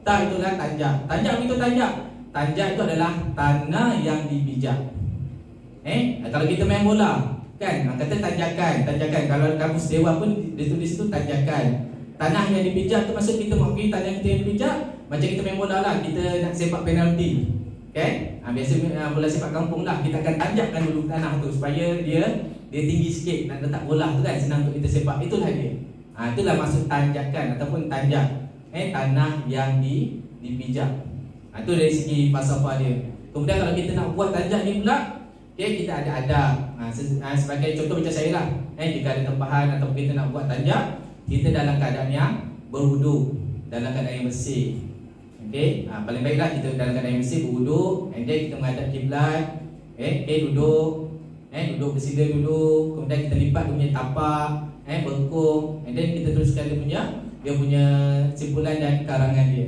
Ta itulah tanjak. Tanjak itu tanjak. Tanjak itu adalah tanah yang dipijak. Kalau kita main bola, kan? Kata tanjakan. Tanjakan. Kalau kamus dewa pun dia tulis itu tanjakan. Tanah yang dipijak tu maksud kita mengakui tanah kita yang dipijak. Macam kita main bola lah, kita nak sepak penalti, kan? Biasa bola sepak kampung lah, kita akan tanjakkan dulu tanah tu supaya dia tinggi sikit. Nak letak bola tu kan senang untuk kita sepak. Itulah dia. Itulah maksud tanjakan ataupun tanjak. Tanah yang dipijak. Itu dari segi falsafah dia. Kemudian kalau kita nak buat tanjak ni pula, kita ada adab. Sebagai contoh macam saya lah, jika ada tempahan atau kita nak buat tanjak, kita dalam keadaan yang berwuduk, dalam keadaan yang bersih. Paling baiklah kita dalam keadaan yang bersih, berwuduk, and then kita menghadap kiblat. Duduk, duduk bersila dulu. Kemudian kita lipat dia punya tapak, bengkung, and then kita teruskan dia punya simpulan dan karangan dia.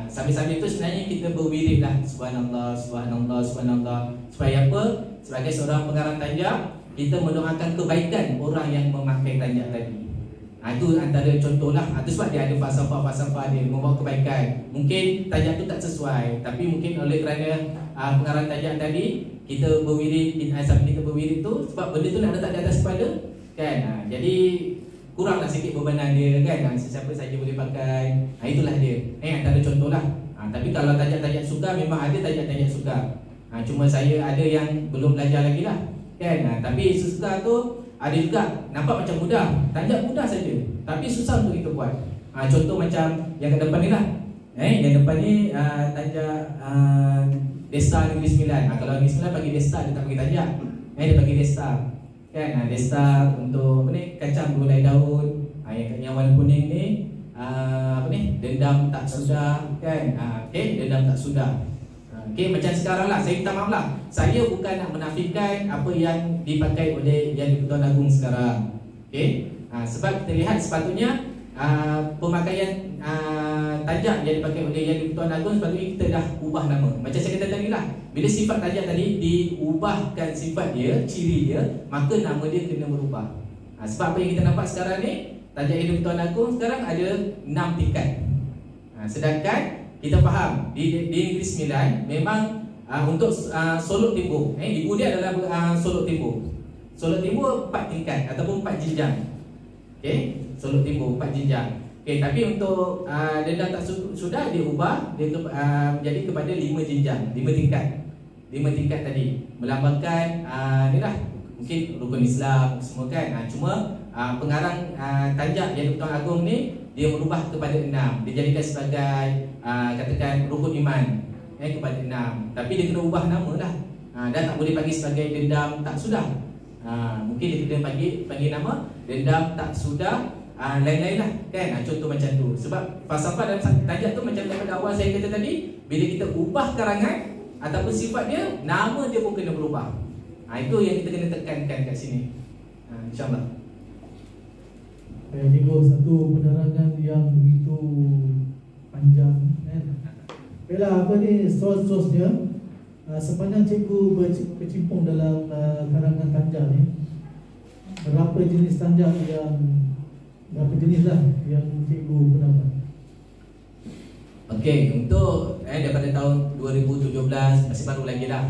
Sambil-sambil itu sebenarnya kita berwirid lah, subhanallah, subhanallah, subhanallah. Supaya apa? Sebagai seorang pengarang tanjak, kita mendoakan kebaikan orang yang memakai tanjak tadi. Itu antara contoh lah. Itu sebab dia ada falsafah-falsafah dia, membawa kebaikan. Mungkin tanjak tu tak sesuai, tapi mungkin oleh kerana pengarang tanjak tadi, kita berwirid, sambil kita berwirid tu, sebab benda tu nak letak di atas kepala, kan? Jadi kuranglah sikit bebanan dia, kan? Sesiapa saja boleh pakai. Itulah dia. Antara contoh lah. Tapi kalau tanjak-tanjak suka, memang ada tanjak-tanjak suka. Cuma saya ada yang belum belajar lagi lah, kan? Tapi suka tu ada juga. Nampak macam mudah, tanjak mudah saja, tapi susah untuk kita buat. Contoh macam yang kat depan ni lah. Yang depan ni tanjak Desta Negeri Sembilan. Kalau Negeri Sembilan bagi Desta, dia tak bagi tanjak. Dia bagi Desta, kan? Desta untuk apa ni, kacang gulai daun. Yang warna kuning ni dendam tak sudah, kan? Dendam tak sudah. Macam sekarang lah, saya minta maaf lah, saya bukan nak menafikan apa yang dipakai oleh Yang di-Pertuan Agong sekarang. Sebab kita lihat sepatutnya pemakaian tanjak yang dipakai oleh Yang di-Pertuan Agong, sepatutnya kita dah ubah nama. Macam saya kata tadi lah, bila sifat tanjak tadi diubahkan sifat dia, ciri dia, maka nama dia kena berubah. Sebab apa yang kita nampak sekarang ni, tanjak Yang di-Pertuan Agong sekarang ada 6 tingkat. Sedangkan kita faham di Negeri Sembilan memang untuk solok timbuk, ibu dia adalah solok timbuk. Solok timbuk 4 tingkat ataupun 4 jenjang. Solok timbuk 4 jenjang. Tapi untuk dendam tak sudah diubah dia menjadi kepada 5 jenjang, 5 tingkat. 5 tingkat tadi melambangkan ni lah, mungkin rukun Islam semua, kan? Cuma pengarang tanjak Yang di-Pertuan Agong ni dia merubah kepada 6. Dia jadikan sebagai katakan rukun iman, kepada 6. Tapi dia kena ubah nama lah. Dah tak boleh panggil sebagai dendam tak sudah. Mungkin dia kena panggil nama dendam tak sudah, lain-lain lah, kan? Contoh macam tu. Sebab falsafah dalam tanjak tu macam daripada awal saya kata tadi, bila kita ubah karangan ataupun sifat dia, nama dia pun kena berubah. Itu yang kita kena tekankan kat sini, InsyaAllah. Cikgu, satu penerangan yang begitu panjang, Baiklah, apa ni sos-sosnya. Sepanjang cikgu berkecimpung dalam karangan tanjak ni, berapa jenis tanjak berapa jenis lah yang cikgu pernah buat? Untuk daripada tahun 2017, masih baru lagi lah,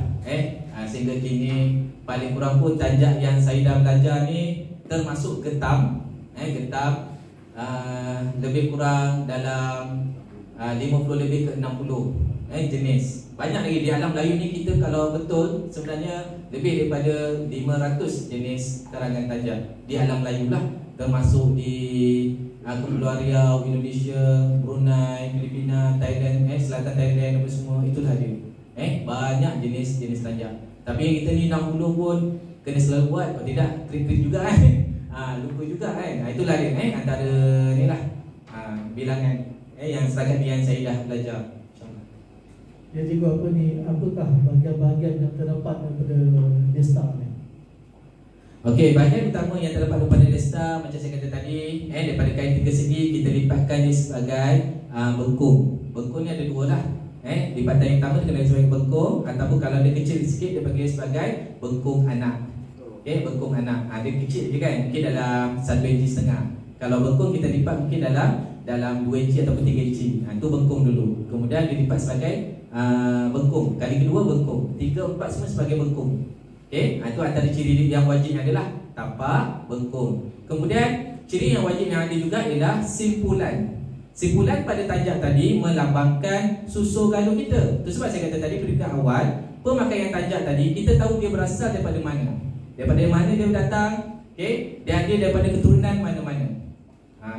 sehingga kini paling kurang pun tanjak yang saya dah belajar ni termasuk getam. Getam lebih kurang dalam 50 lebih ke 60 jenis. Banyak lagi di alam Melayu ni, kita kalau betul sebenarnya lebih daripada 500 jenis karangan tanjak di alam Melayu lah, termasuk di Kepulauan Riau, Indonesia, Brunei, Filipina, Thailand, selatan Thailand, apa semua. Itulah dia. Banyak jenis tanjak. Tapi yang kita ni 60 pun kena selalu buat. Kalau tidak trik-trik juga lupa juga itulah dia antara ni lah bilangan yang setakat ni yang saya dah belajar. Ya cikgu, apakah bahagian-bahagian yang terdapat daripada Desta ni? Okey, bahagian utama yang terdapat daripada Desta macam saya kata tadi, daripada kain 3 segi kita lipatkan dia sebagai bengkung. Bengkung ni ada 2 lah. Lipatan yang pertama dia kena sebagai bengkung, ataupun kalau dia kecil sikit dia panggil sebagai bengkung anak. Bengkung anak. Dia kecil je kan, mungkin dalam 1 inci setengah. Kalau bengkung kita lipat mungkin dalam 2 inci ataupun 3 inci. Itu bengkung dulu. Kemudian dilipat sebagai bengkung. Kali kedua bengkung. 3, 4 semua sebagai bengkung. Itu antara ciri yang wajib adalah tapak bengkung. Kemudian ciri yang wajib yang ada juga ialah simpulan. Simpulan pada tanjak tadi melambangkan susur galuh kita. Itu sebab saya kata tadi peringkat awal, pemakaian tanjak tadi kita tahu dia berasal daripada mana. Daripada mana dia datang, dan dia daripada keturunan mana-mana.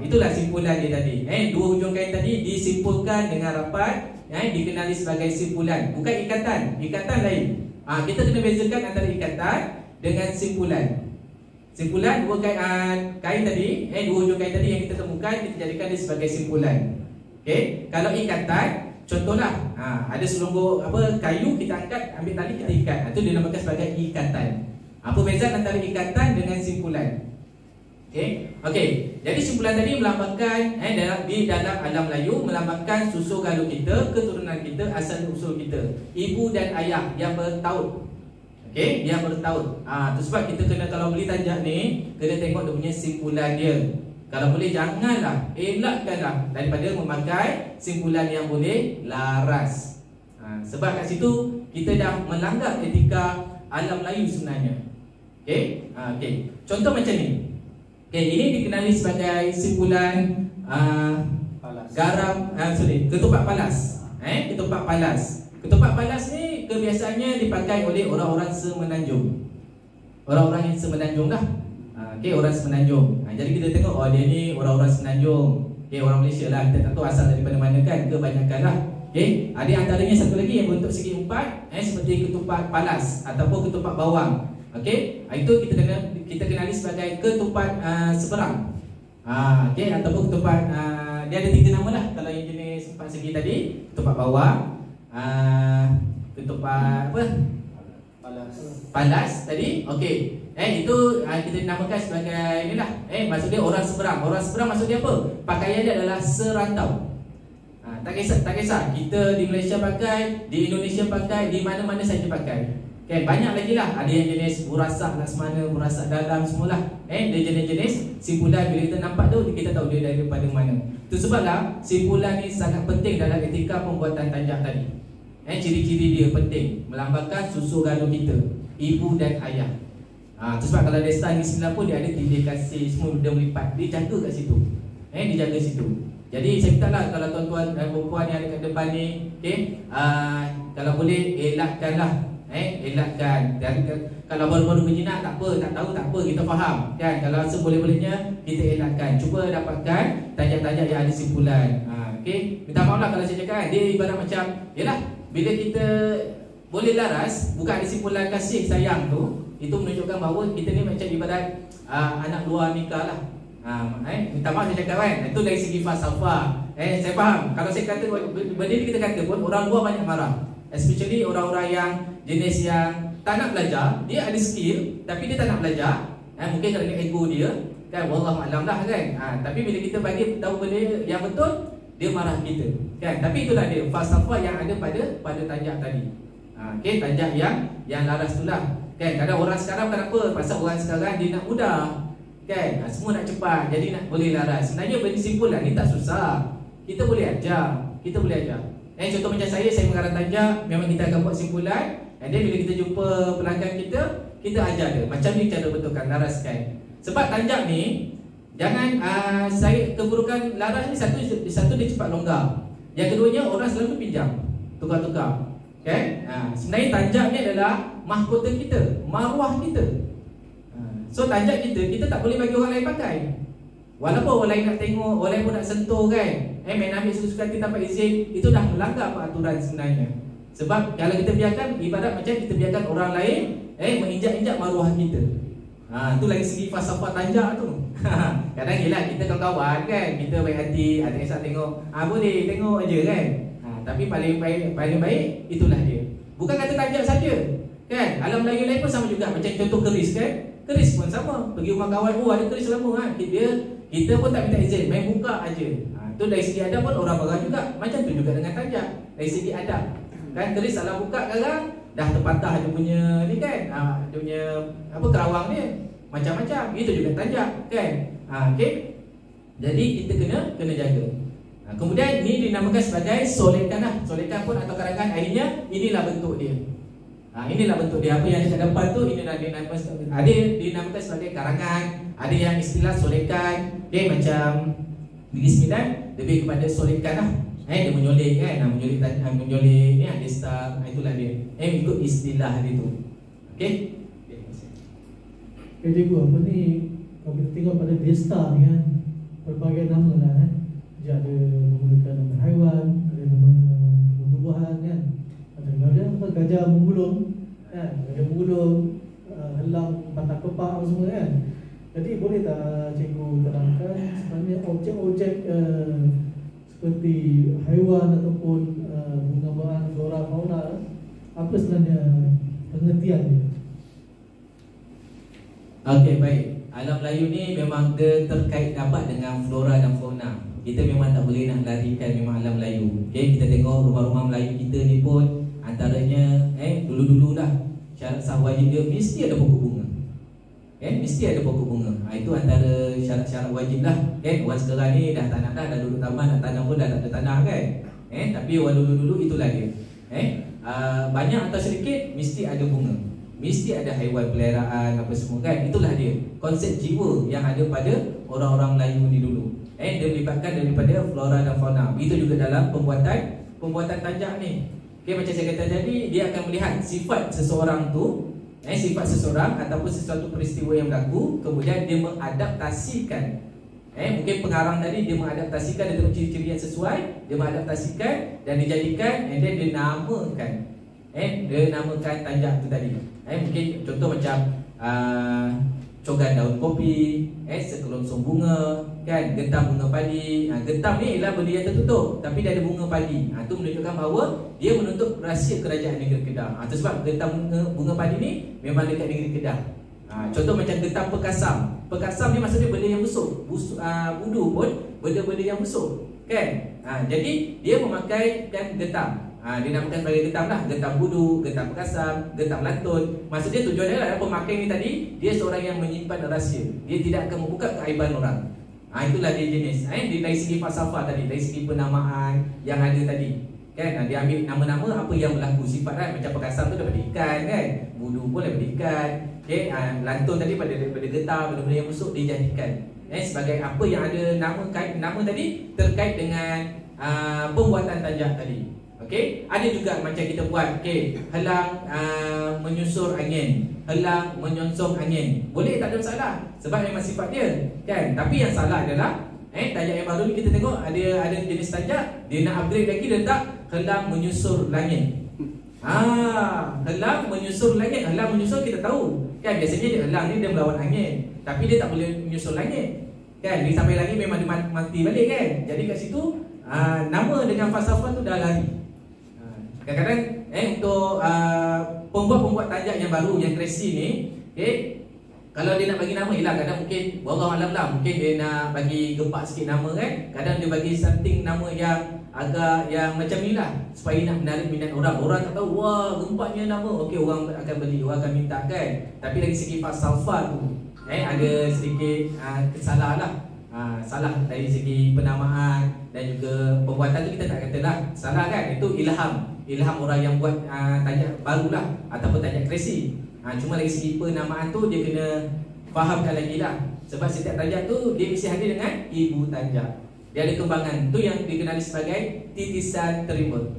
Itulah simpulan dia tadi. 2 hujung kain tadi disimpulkan dengan rapat, dikenali sebagai simpulan, bukan ikatan. Ikatan lain. Kita kena bezakan antara ikatan dengan simpulan. Simpulan 2 kain tadi, 2 hujung kain tadi yang kita temukan, kita jadikan dia sebagai simpulan. Kalau ikatan, contohlah ada selonggo kayu, kita angkat, ambil tali kita ikat. Itu dinamakan sebagai ikatan. Apa beza antara ikatan dengan simpulan? Jadi simpulan tadi melambangkan di dalam alam Melayu melambangkan susur galuh kita, keturunan kita, asal usul kita, ibu dan ayah yang bertaut. Yang bertaut. Itu sebab kita kena, kalau beli tanjak ni, kena tengok dia punya simpulan dia. Kalau boleh janganlah, elakkanlah daripada memakai simpulan yang boleh laras. Sebab kat situ kita dah melanggar etika alam Melayu sebenarnya. Contoh macam ni. Ini dikenali sebagai simpulan ketupat palas. Ketupat palas. Ketupat palas ni kebiasaannya dipakai oleh orang-orang semenanjung. Orang-orang yang semenanjung lah. Orang semenanjung. Jadi kita tengok, dia ni orang-orang semenanjung. Orang Malaysia lah. Kita tak tahu asal daripada mana kan. Kebanyakan lah. Ada antaranya satu lagi yang bentuk segi empat, seperti ketupat palas ataupun ketupat bawang. Itu kita kenali sebagai ketupat seberang. Ataupun ketupat dia ada 3 nama lah. Kalau yang jenis 4 segi tadi, ketupat bawang, ketupat palas tadi. Itu kita namakan sebagai inilah. Maksud dia orang seberang. Orang seberang maksud dia apa? Pakaian dia adalah serantau. Tak kisah kita di Malaysia pakai, di Indonesia pakai, di mana-mana saja pakai. Banyak lagi lah. Ada yang jenis burasak laksamana, burasak dalam, semualah. Dia jenis-jenis simpulan. Bila kita nampak tu, kita tahu dia daripada mana. Itu sebablah simpulan ni sangat penting dalam etika pembuatan tanjak tadi. Ciri-ciri dia penting, melambangkan susur galuh kita, ibu dan ayah. Itu sebab kalau Desta ni 9 pun dia ada tindih kasih, semua dia melipat. Dia jaga kat situ. Dia jaga situ. Jadi saya minta lah kalau tuan-tuan dan puan yang ada kat depan ni, kalau boleh elakkanlah. Elakkan. Dan kalau baru-baru berjinak tak apa, tak tahu tak apa, kita faham kan. Kalau seboleh-bolehnya kita elakkan. Cuba dapatkan tanjak-tanjak yang ada simpulan. Minta maaf lah kalau saya cakap, dia ibarat macam, yalah, bila kita boleh laras, bukan ada simpulan kasih sayang tu, itu menunjukkan bahawa kita ni macam ibarat anak luar nikah lah. Minta maaf saya cakap kan, itu dari segi falsafah. Saya faham. Kalau saya kata benda ni kita kata pun orang luar banyak marah. Especially orang-orang yang jenis yang tak nak belajar, dia ada skill tapi dia tak nak belajar. Mungkin kerana ego dia kan, wallahualam lah kan. Tapi bila kita bagi tahu benda yang betul, dia marah kita kan. Tapi itulah dia falsafah yang ada pada tanjak tadi. Tanjak yang laras tu lah kan. Kadang orang sekarang kenapa? Pasal orang sekarang dia nak mudah kan, semua nak cepat, jadi nak boleh laras. Sebenarnya benda simpulan ni tak susah. Kita boleh ajar. Contoh macam saya mengarang tanjak, memang kita akan buat simpulan. Dan bila kita jumpa pelanggan kita ajar dia macam ni cara betulkan, laraskan. Sebab tanjak ni, jangan saya keburukan laras ni, satu dia cepat longgar. Yang keduanya orang selalu pinjam, tukar-tukar kan. Sebenarnya tanjak ni adalah mahkota kita, maruah kita. So tanjak kita tak boleh bagi orang lain pakai. Walaupun orang lain nak tengok, orang lain pun nak sentuh kan, main ambil suka-suka hati tanpa izin, itu dah melanggar peraturan sebenarnya. Sebab kalau kita biarkan, ibarat macam kita biarkan orang lain menginjak-injak maruah kita. Itu lagi segi falsafah tanjak tu. Kadang yelah kita kawan-kawan kan, kita baik hati, ada yang tengok, boleh tengok aja kan. Tapi paling baik itulah dia. Bukan kata tanjak saja kan. Alam Melayu lain pun sama juga. Macam contoh keris kan. Keris pun sama. Pergi rumah kawan, ada keris lama kita pun tak minta izin, main buka aja. Tu dari segi adab pun orang marah juga. Macam tu juga dengan tanjak. Dari segi adab kan, keris salah buka sekarang dah terpatah dia punya ni kan, dia punya kerawang dia macam-macam. Itu juga tanjak kan. Okey. Jadi kita kena jaga. Kemudian ni dinamakan sebagai solekan lah. Solekan pun atau karangan, akhirnya inilah bentuk dia. Inilah bentuk dia. Apa yang ada kat depan tu inilah dinamakan sebagai karangan. Ada yang istilah solekan. Okay, macam Negeri Sembilan lebih kepada solekan lah. Dia menyolek kan, menyolek ni ada star, itulah dia. Ikut istilah dia tu. Okey. Cikgu, apa ni, kalau kita tengok pada Desta ni kan, berbagai nama lah kan. Dia ada menggunakan nama haiwan, ada nama tumbuhan kan. Ada gajah menggulung kan, gajah menggulung, helang patah kepak semua kan. Jadi boleh tak cikgu terangkan sebenarnya objek-objek seperti haiwan ataupun bunga-bungaan, flora, fauna, apa sebenarnya pengertiannya? Okey, baik. Alam Melayu ni memang dia terkait rapat dengan flora dan fauna. Kita memang tak boleh nak larikan memang alam Melayu. Okey, kita tengok rumah-rumah Melayu kita ni pun antaranya dulu-dulu lah syarat sah wajib dia mesti ada pokok bunga. Mesti ada pokok bunga. Itu antara syarat-syarat wajib lah. Orang sekarang ni dah tak nak dah duduk taman, nak tanam pun dah tak ada tanah kan. Tapi orang dulu-dulu itulah dia. Banyak atau sedikit mesti ada bunga, mesti ada haiwan peliharaan apa semua kan. Itulah dia konsep jiwa yang ada pada orang-orang Melayu ni dulu. Dia melibatkan daripada flora dan fauna. Begitu juga dalam pembuatan tanjak ni. Macam saya kata tadi, dia akan melihat sifat seseorang tu, sifat seseorang ataupun sesuatu peristiwa yang berlaku, kemudian dia mengadaptasikan. Mungkin pengarang tadi dia mengadaptasikan, dia tengok ciri-ciri yang sesuai, dia mengadaptasikan dan dijadikan, and then dia namakan. Dia namakan tanjak tu tadi. Mungkin contoh macam cogan daun kopi, sekelongsong bunga kan, gentam bunga padi. Gentam ni ialah benda yang tertutup tapi dia ada bunga padi. Itu menunjukkan bahawa dia menuntut rahsia kerajaan negeri Kedah. Itu sebab gentam bunga padi ni memang dekat negeri Kedah. Contoh macam gentam pekasam. Pekasam ni maksudnya benda yang busuk. Budu pun benda-benda yang busuk kan. Jadi dia memakaikan gentam. Dia namakan sebagai gentam lah. Gentam budu, gentam pekasam, gentam lantun. Maksudnya tujuan dia adalah pemakai ni tadi, dia seorang yang menyimpan rahsia. Dia tidak akan membuka keaiban orang. Itulah dia jenis. Dari segi falsafah tadi, dari segi penamaan yang ada tadi kan. Dia ambil nama-nama apa yang berlaku sifat kan. Macam pekasam tu daripada ikan kan, budu pun daripada ikan. Lantun tadi daripada getah, benda-benda yang busuk dijadikan sebagai apa yang ada nama tadi terkait dengan pembuatan tanjak tadi. Ada juga macam kita buat helang menyusur angin, helang menyongsong angin. Boleh, tak ada masalah sebab memang sifat dia kan. Tapi yang salah adalah tanjak yang baru ni kita tengok ada jenis tanjak, dia nak upgrade lagi, dia letak helang menyusur langit. Helang menyusur langit. Helang menyusur kita tahu kan, biasanya dia helang ni dia melawan angin, tapi dia tak boleh menyusur langit kan. Dia sampai langit memang dia mati balik kan. Jadi kat situ nama dengan falsafah tu dah lari. Kadang-kadang untuk pembuat tanjak yang baru, yang crazy ni, kalau dia nak bagi nama, kadang mungkin wallahu alam lah, mungkin dia nak bagi gempak sikit nama kan. Kadang dia bagi something nama yang agak yang macam ni lah, supaya nak menarik minat orang. Orang tak tahu, wah gempaknya nama, orang akan beli, orang akan minta kan. Tapi dari segi falsafah tu ada sedikit kesalah lah. Salah dari segi penamaan dan juga pembuatan tu, kita tak katalah salah kan. Itu ilham orang yang buat tanjak baru lah, ataupun tanjak crazy. Cuma dari segi penamaan tu dia kena fahamkan lagi lah. Sebab setiap tanjak tu dia mesti hadir dengan ibu tanjak. Dia ada kembangan. Tu yang dikenali sebagai titisan terimbun.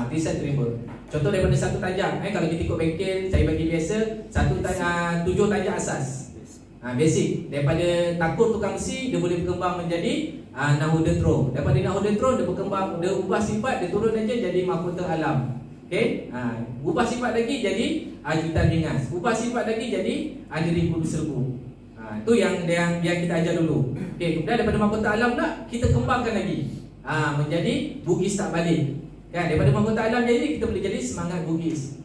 Titisan terimbun. Contoh daripada satu tanjak, kalau kita ikut bengkel, saya bagi biasa 7 tanjak asas. Basic. Daripada takur tukang besi, dia boleh berkembang menjadi nahudetron. Daripada nahudetron dia berkembang, dia ubah sifat, dia turun aja jadi mahkota alam. Okey, ubah sifat lagi jadi jutaan ringas. Ubah sifat lagi jadi ribu serbu. Itu yang kita ajar dulu. Okey, kemudian daripada mahkota alam pula kita kembangkan lagi. Menjadi Bugis tak balik. Kan, daripada mahkota alam jadi kita boleh jadi semangat Bugis.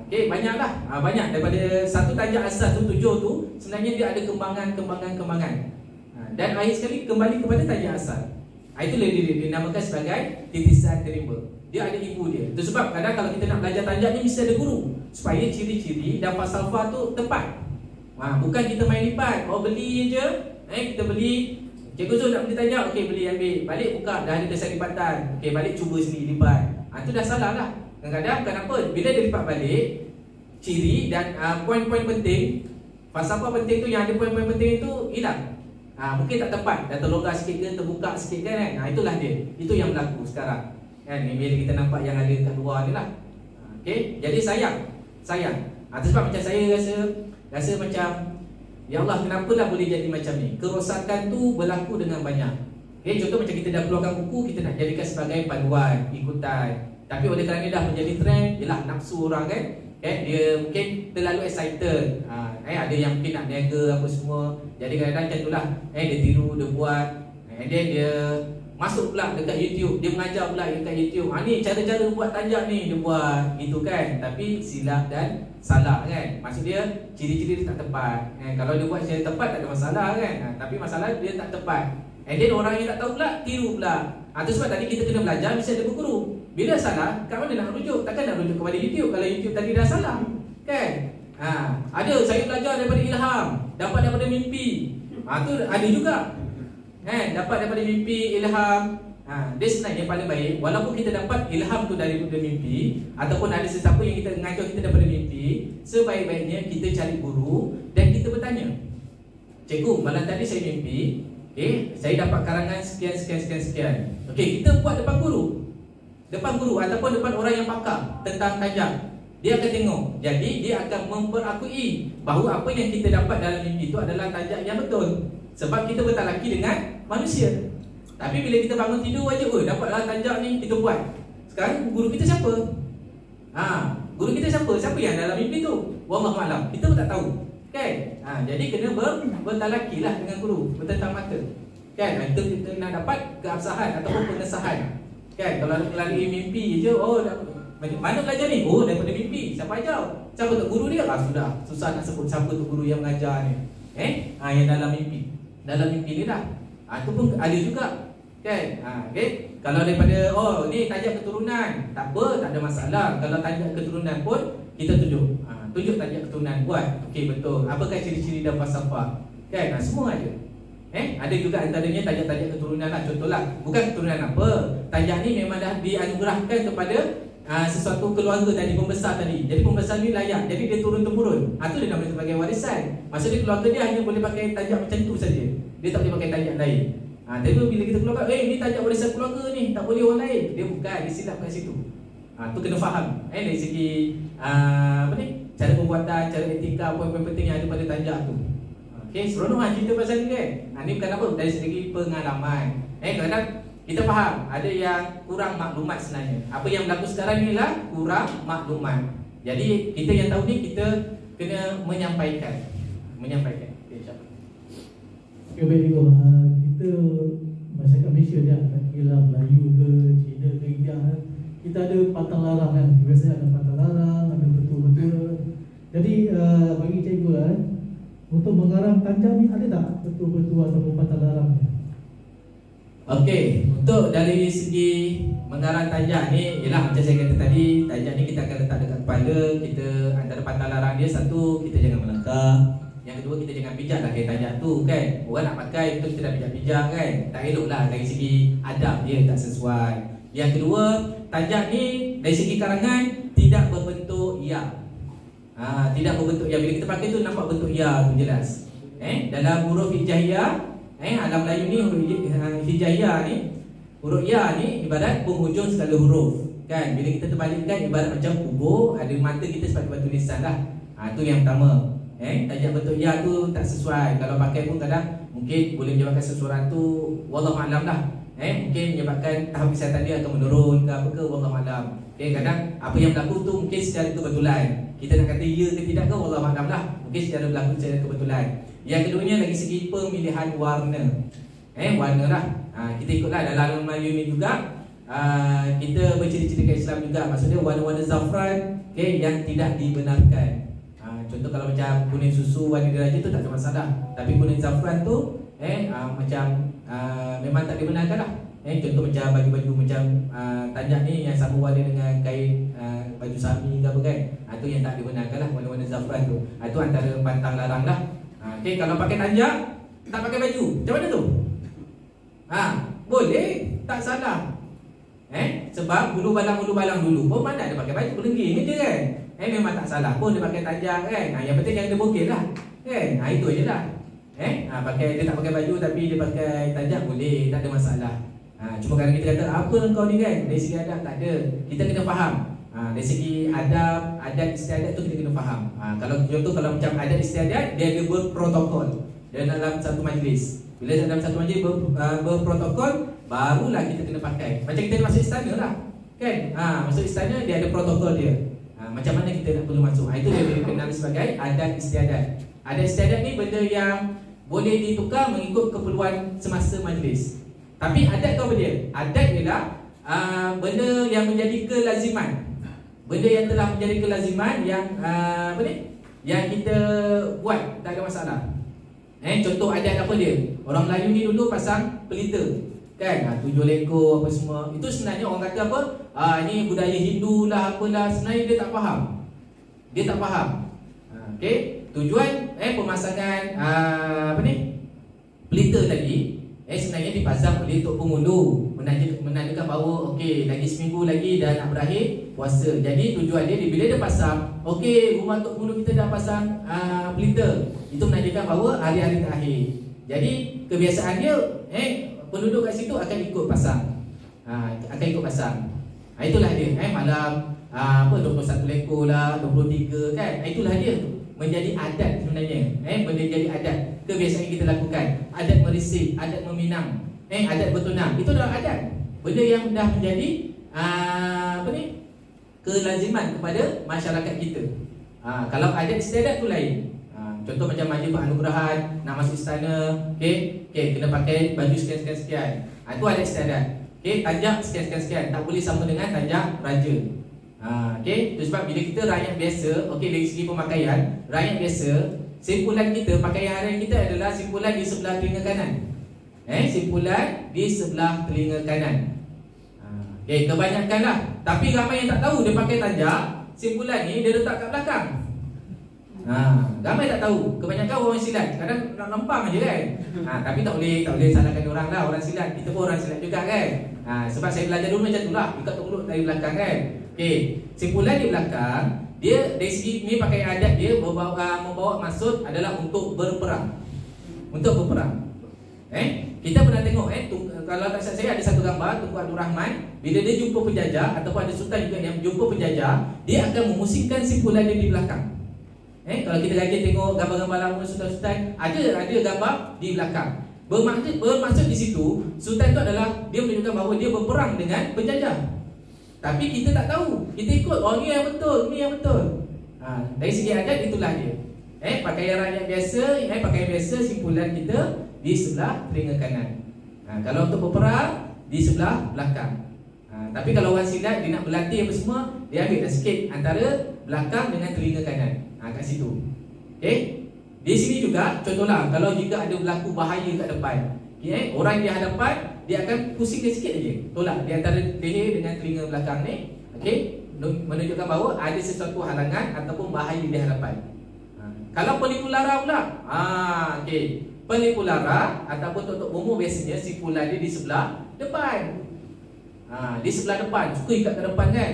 Okey, banyaklah. Banyak daripada satu tajuk asas tu 7 tu sebenarnya dia ada kembangan. Dan akhir sekali kembali kepada tajuk asal. Itulah dia dinamakan sebagai titisan terimba. Dia ada ibu dia. Itu sebab kadang kalau kita nak belajar tajak ni mesti ada guru supaya ciri-ciri dan falsafah tu tepat. Bukan kita main lipat. Beli je. Kita beli. Cikgu Zul nak beli tajak. Okey, beli ambil. Balik buka dah ada kesan lipatan. Okey, balik cuba sendiri lipat. Itu dah salah lah. Kadang-kadang kenapa? Bila dia lipat balik, ciri dan poin-poin penting, falsafah penting tu yang ada poin-poin penting tu hilang. Mungkin tak tepat. Dah terlonggar sikit ke, terbuka sikit kan. Itulah dia. Itu yang berlaku sekarang. Kan, bila kita nampak yang ada kat luar ni lah. Okey, jadi sayang. Itu sebab macam saya rasa macam ya Allah, kenapalah boleh jadi macam ni? Kerosakan tu berlaku dengan banyak. Okey, contoh macam kita dah keluarkan buku, kita nak jadikan sebagai panduan, ikutan. Tapi oleh kerana dah menjadi trend, yalah nafsu orang kan. Dia mungkin terlalu excited. Ada yang mungkin nak niaga apa semua. Jadi kadang-kadang macam itulah. Dia tiru, dia buat. Dia masuk pula dekat YouTube, dia mengajar pula dekat YouTube. Ni cara-cara buat tajak ni dia buat gitu kan. Tapi silap dan salah kan. Maksud dia ciri-ciri dia tak tepat. Kalau dia buat secara tepat tak ada masalah kan. Tapi masalah dia tak tepat. Then orang yang tak tahu pula tiru pula. Itu sebab tadi kita kena belajar mesti ada guru. Bila salah, kat mana nak rujuk? Takkan nak rujuk kepada YouTube kalau YouTube tadi dah salah. Kan? Ada saya belajar daripada ilham, dapat daripada mimpi. Tu ada juga. Dapat daripada mimpi, ilham. Dia sebenarnya paling baik walaupun kita dapat ilham tu daripada mimpi ataupun ada sesiapa yang kita mengajar kita daripada mimpi, sebaik-baiknya kita cari guru dan kita bertanya. Cikgu, malam tadi saya mimpi, saya dapat karangan sekian. Okey, kita buat depan guru. Depan guru ataupun depan orang yang pakar tentang tajak. Dia akan tengok. Jadi dia akan memperakui bahawa apa yang kita dapat dalam mimpi itu adalah tajak yang betul. Sebab kita bertalaki dengan manusia. Tapi bila kita bangun tidur aja, dapatlah tajak ni, kita buat. Sekarang guru kita siapa? Guru kita siapa? Siapa yang dalam mimpi tu? Wallahualam. Kita pun tak tahu. Kan? Jadi kena bertalakilah dengan guru, bertentang mata. Kan? Itu kita nak dapat keabsahan ataupun pengesahan. Kan? Kalau melalui mimpi je, mana belajar ni? Daripada mimpi. Siapa ajar? Siapa tu guru dia? Sudah. Susah nak sebut siapa tu guru yang mengajar ni. Yang dalam mimpi. Dalam mimpi ni dah. Itu pun ada juga. Kan? Okay? Kalau daripada ni tajak keturunan, tak apa, tak ada masalah. Kalau tajak keturunan pun kita tunjuk. Tunjuk tajak keturunan, buat. Okey, betul. Apakah ciri-ciri dan falsafah? Kan? Semua ada. Ada juga antaranya tajak-tajak keturunan lah. Contohlah, bukan keturunan apa. Tajak ni memang dah dianugerahkan kepada sesuatu keluarga tadi, pembesar tadi. Jadi pembesar ni layak. Jadi dia turun-temurun. Itu dia namanya sebagai warisan. Maksudnya keluarga dia hanya boleh pakai tajak macam tu saja. Dia tak boleh pakai tajak lain. Tapi bila kita keluarkan, ni tajak warisan keluarga ni, tak boleh orang lain. Dia bukan, dia silap kat situ. Tu kena faham. Dari segi cara pembuatan, cara etika, poin-poin penting yang ada pada tajak tu. Okay, seronok cerita pasal ni kan. Ni bukan apa, dari segi pengalaman. Kadang-kadang kita faham ada yang kurang maklumat sebenarnya. Apa yang berlaku sekarang ni lah kurang maklumat. Jadi kita yang tahu ni kita kena menyampaikan. Okay, insyaAllah. Okay, baik juga. Kita masyarakat Malaysia ni, tak kira Melayu ke, Cina ke, India, kita ada pantang larang kan. Biasanya ada pantang larang, ada betul-betul. Jadi bagi cikgu untuk mengarang tajak ni ada tak betul-betul ataupun pantang larang? Okey, untuk dari segi mengarang tajak ni, ialah macam saya kata tadi, tajak ni kita akan letak dekat kepala. Kita antara pantang larang dia, satu, kita jangan melangkah. Yang kedua, kita jangan pijak lah kain tajak tu kan. Orang nak pakai, itu kita dah pijak-pijak kan. Tak elok lah dari segi adab dia, tak sesuai. Yang kedua, tajak ni dari segi karangan tidak berbentuk ya. Tidak berbentuk ya. Bila kita pakai tu nampak bentuk ya tu jelas. Dalam huruf hijaiyah, dalam Melayu ni huruf hijaiyah ni, huruf ya ni ibarat penghujung segala huruf. Kan? Bila kita terbalikkan ibarat macam kubur, ada mata kita sebagai batu tulisan lah. Tu yang pertama. Tajak bentuk ya tu tak sesuai. Kalau pakai pun kadang mungkin boleh menyebabkan seseorang tu wallahualam lah. mungkin menyebabkan tahap kesihatan dia akan menurun ke apa ke, wallahu alam. Kadang apa yang berlaku tu mungkin secara kebetulan. Kita nak kata ya ke tidak ke, wallahu alam lah. Mungkin secara berlaku secara kebetulan. Yang keduanya dari segi pemilihan warna. Warna lah. Kita ikutlah dalam Melayu ni juga. Kita berciri-ciri Islam juga. Maksudnya warna-warna zafran yang tidak dibenarkan. Contoh kalau macam kuning susu warna diraja tu tak ada masalah. Tapi kuning zafran tu macam memang tak dibenarkan lah. Contoh macam baju-baju macam tanjak ni yang sama warna dengan kain baju sami ke apa kan. Itu yang tak dibenarkan lah, warna-warna zafran tu. Itu antara pantang larang lah. Kalau pakai tanjak tak pakai baju, macam mana tu? Boleh, tak salah. Sebab bulu balang dulu pun mana ada pakai baju, berlengging je kan. Memang tak salah pun dia pakai tanjak kan. Yang penting yang dia bokeh lah kan. Itu je lah. Pakai, dia tak pakai baju tapi dia pakai tanjak boleh, tak ada masalah. Cuma kadang kita kata apa kau ni kan, dari segi adab tak ada. Kita kena faham. Dari segi adab, adat istiadat tu kita kena faham. Kalau contoh kalau macam adat istiadat, dia ada berprotokol dalam satu majlis. Bila dalam satu majlis berprotokol, barulah kita kena pakai. Macam kita masuk istana lah kan. Masuk istana dia ada protokol dia. Macam mana kita nak perlu masuk. Itu dia dikenal sebagai adat istiadat. Adat istiadat ni benda yang boleh ditukar mengikut keperluan semasa majlis. Tapi adat tu apa dia? Adat ialah benda yang menjadi kelaziman. Benda yang telah menjadi kelaziman yang yang kita buat, tak ada masalah. Contoh adat apa dia? Orang Melayu ni dulu pasang pelita kan, 7 ekor apa semua. Itu sebenarnya orang kata apa? Ini budaya Hindu lah apalah. Sebenarnya dia tak faham. Dia tak faham. Tujuan pemasangan pelita tadi sebenarnya dipasang oleh Tok Penghulu, menandakan bahawa lagi seminggu lagi dah nak berakhir puasa. Jadi tujuan dia bila dia pasang, rumah Tok Penghulu kita dah pasang pelita. Itu menandakan bahawa hari-hari terakhir. Jadi kebiasaan dia penduduk kat situ akan ikut pasang. Akan ikut pasang. Itulah dia. Malam 21 ekor lah, 23 kan. Itulah dia. Menjadi adat sebenarnya. Menjadi adat. Kebiasaan kita lakukan. Adat merisik, adat meminang, adat bertunang. Itu adalah adat. Benda yang dah menjadi kelaziman kepada masyarakat kita. Kalau adat istiadat tu lain. Contoh macam majlis penganugerahan, nak masuk istana, kena pakai baju sekian-sekian. Itu adat istiadat. Tanjak sekian-sekian. Tak boleh sama dengan tanjak raja. Itu sebab bila kita rakyat biasa, dari segi pemakaian, rakyat biasa, simpulan kita, pakaian harian kita adalah simpulan di sebelah telinga kanan. Simpulan di sebelah telinga kanan. Kebanyakan lah. Tapi ramai yang tak tahu dia pakai tanjak, simpulan ni dia letak kat belakang. Ramai tak tahu. Kebanyakan orang silat kadang nak lempang je kan. Tapi tak boleh salahkan orang lah. Orang silat, kita pun orang silat juga kan. Sebab saya belajar dulu macam tu lah. Ikat tok mulut dari belakang kan. Simpulan di belakang, dia dari segi ni pakai adat dia membawa maksud adalah untuk berperang. Untuk berperang. Kita pernah tengok kalau tak silap saya ada satu gambar Tunku Abdul Rahman bila dia jumpa penjajah ataupun ada sultan juga yang jumpa penjajah, dia akan memusingkan simpulan dia di belakang. Kalau kita lagi tengok gambar-gambar lama sultan-sultan, ada gambar di belakang. Bermaksud di situ sultan itu adalah dia menunjukkan bahawa dia berperang dengan penjajah. Tapi kita tak tahu. Kita ikut, ni yang betul, ni yang betul. Dari segi adat itulah dia. Pakaian rakyat biasa, pakaian biasa simpulan kita di sebelah telinga kanan. Kalau untuk berperang di sebelah belakang. Tapi kalau orang silat dia nak berlatih apa semua, dia ambil dah sikit antara belakang dengan telinga kanan. Kat situ. Di sini juga contohlah kalau jika ada berlaku bahaya kat depan, orang di hadapan dia akan pusingkan sikit aja, tolak di antara leher dengan telinga belakang ni, menunjukkan bahawa ada sesuatu halangan ataupun bahaya di hadapan. Kalau penipu lara pula, penipu lara ataupun tutup umur biasanya simpulan dia di sebelah depan. Di sebelah depan, suka ikat ke depan kan.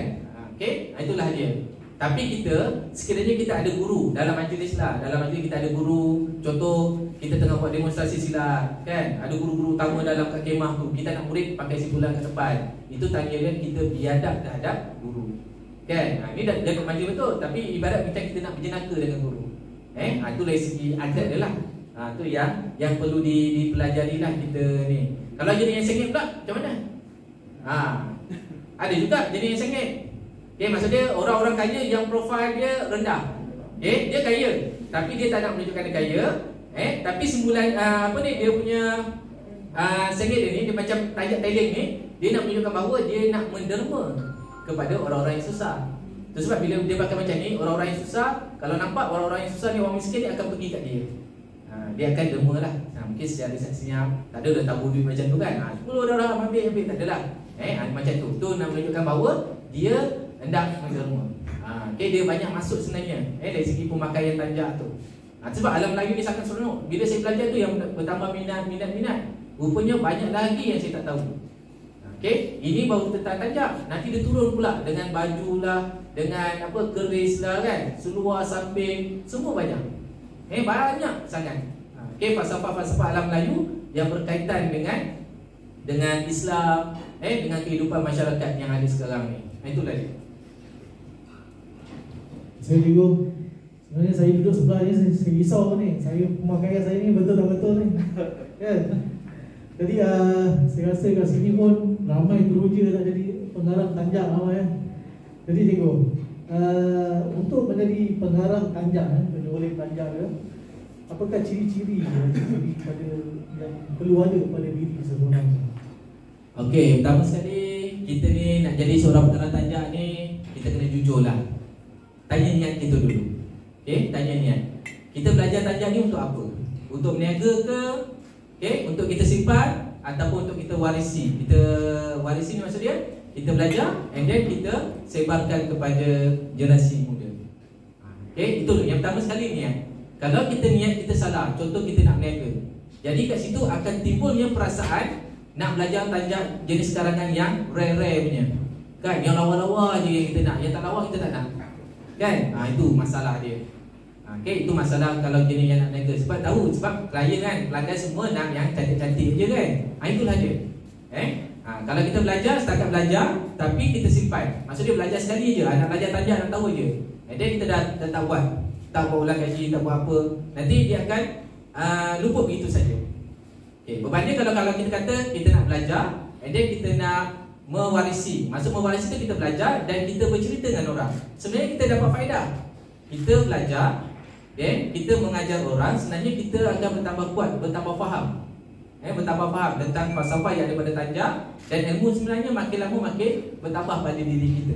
Itulah dia. Tapi kita, sekiranya kita ada guru dalam majlis lah. Dalam majlis kita ada guru. Contoh, kita tengah buat demonstrasi silat kan, ada guru-guru utama dalam kat kemah tu. Kita nak murid pakai simpulan kat depan. Itu tanya dia, kita biadab terhadap guru kan. Ini dah dapat majlis betul. Tapi ibarat macam kita nak berjenaka dengan guru. Itu dari segi adat dia lah. Tu yang perlu dipelajari lah kita ni. Kalau jenis yang sengit pula macam mana? Ada juga jenis yang sengit. Maksudnya orang-orang kaya yang profil dia rendah. Dia kaya tapi dia tak nak menunjukkan dia kaya. Tapi sembulan dia punya sengit dia ni, dia macam tajak tailing ni, dia nak menunjukkan bahawa dia nak menderma kepada orang-orang yang susah. Itu sebab bila dia pakai macam ni, orang-orang yang susah, kalau nampak orang-orang yang susah ni, orang miskin, dia akan pergi kat dia. Dia akan derma lah. Mungkin secara senyap, tak ada dah tabu duit macam tu kan. 10 orang ambil, tak ada lah. Macam tu. Tu nak menunjukkan bahawa dia hendak menderma. Dia banyak masuk sebenarnya dari segi pemakaian tanjak tu. Sebab alam Melayu ni sangat seronok. Bila saya belajar tu yang bertambah minat. Rupanya banyak lagi yang saya tak tahu. Ini baru tentang tanjak. Nanti dia turun pula dengan baju lah, dengan keris lah kan, seluar samping, semua banyak. Banyak sangat. Falsafah-falsafah alam Melayu yang berkaitan dengan Islam, dengan kehidupan masyarakat yang ada sekarang ni. Itulah dia. Saya juga sebenarnya saya duduk sebelah ni, saya risau ni. Saya pemakaian saya ni betul tak betul ni. Jadi saya rasa kat sini pun ramai teruja nak jadi pengarang tanjak ramai. Jadi tengok untuk menjadi pengarang tanjak, penulis tanjak ke, apakah ciri-ciri pada yang perlu ada pada diri seseorang? Pertama sekali kita ni nak jadi seorang pengarang tanjak ni, kita kena jujur lah. Tanya niat kita dulu. Tanya niat. Kita belajar tanjak ni untuk apa? Untuk berniaga ke? Untuk kita simpan ataupun untuk kita warisi. Kita warisi ni maksud dia, kita belajar and then kita sebarkan kepada generasi muda. Itu yang pertama sekali niat. Kalau kita niat kita salah, contoh kita nak berniaga, jadi kat situ akan timbulnya perasaan nak belajar tanjak jenis karangan yang rare-rare punya. Kan, yang lawa-lawa je yang kita nak, yang tak lawa kita tak nak. Kan? Itu masalah dia. Itu masalah kalau jenis yang nak berniaga. Sebab tahu, sebab klien kan, pelanggan semua nak yang cantik-cantik je kan. Itulah dia. Kalau kita belajar, setakat belajar, tapi kita simpan. Maksudnya belajar sekali je, nak belajar tanjak, nak tahu je. Dan kita dah tak buat. Tak buat ulang gaji, tak buat apa, nanti dia akan luput begitu saja. Berbanding kalau kita kata kita nak belajar, and then kita nak mewarisi. Maksud mewarisi itu kita belajar dan kita bercerita dengan orang. Sebenarnya kita dapat faedah. Kita belajar dan kita mengajar orang, sebenarnya kita akan bertambah kuat, bertambah faham. Bertambah faham tentang falsafah yang ada pada tanjak, dan ilmu sebenarnya makin lama makin bertambah pada diri kita.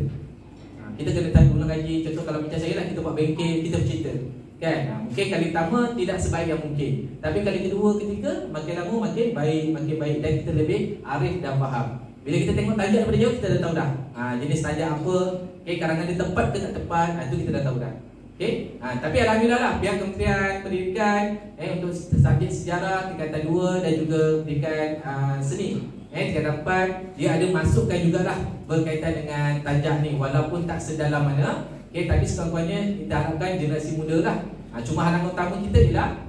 Kita kena tahu ulang gaji. Contoh kalau macam saya lah, kita buat bengkel, kita bercerita kan. Mungkin kali pertama tidak sebaik yang mungkin, tapi kali kedua, ketiga, makin lama makin baik, dan kita lebih arif dan faham. Bila kita tengok tanjak daripada jauh, kita dah tahu dah jenis tanjak apa, karangan dia tepat ke tak tepat, itu kita dah tahu dah. Tapi alhamdulillah lah, pihak Kementerian Pendidikan untuk subjek sejarah tingkatan 2 dan juga pendidikan seni tingkatan 4, dia ada masukkan jugalah berkaitan dengan tanjak ni, walaupun tak sedalam mana. Tapi sekurang-kurangnya kita harapkan generasi muda lah. Cuma halangan utama kita ialah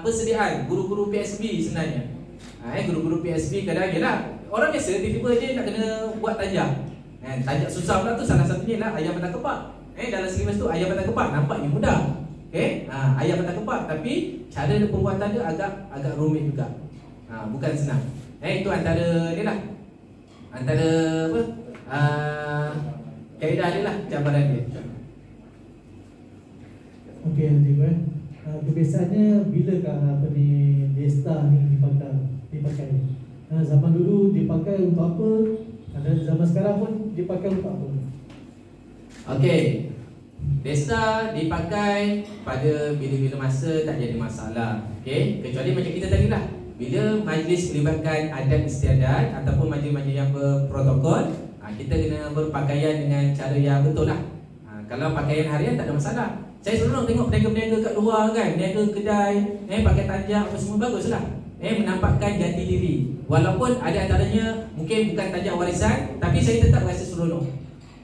persediaan guru-guru PSB sebenarnya. Guru-guru PSB kadang ialah orang biasa tiba-tiba je nak kena buat tanjak. Tanjak susah pula tu, salah satunya ialah ayam batang kepak. Dalam silibus tu ayam batang kepak nampaknya mudah. Ayam batang kepak, tapi cara pembuatan dia agak rumit juga. Bukan senang. Itu antara dia lah. Antara apa? Kaedah dia lah, cabaran dia. Okey, nanti kebiasaannya bilakah Desta ni dipakai? Zaman dulu dipakai untuk apa? Dan zaman sekarang pun dipakai untuk apa? Okey, Desta dipakai pada bila-bila masa tak jadi masalah. Kecuali macam kita tadi lah, bila majlis melibatkan adat istiadat ataupun majlis-majlis yang berprotokol, kita kena berpakaian dengan cara yang betul lah. Kalau pakaian harian tak ada masalah. Saya selalu tengok peniaga-peniaga kat luar kan, peniaga kedai, pakai tanjak apa semua, bagus lah. Menampakkan jati diri. Walaupun ada antaranya mungkin bukan tanjak warisan, tapi saya tetap rasa seronok.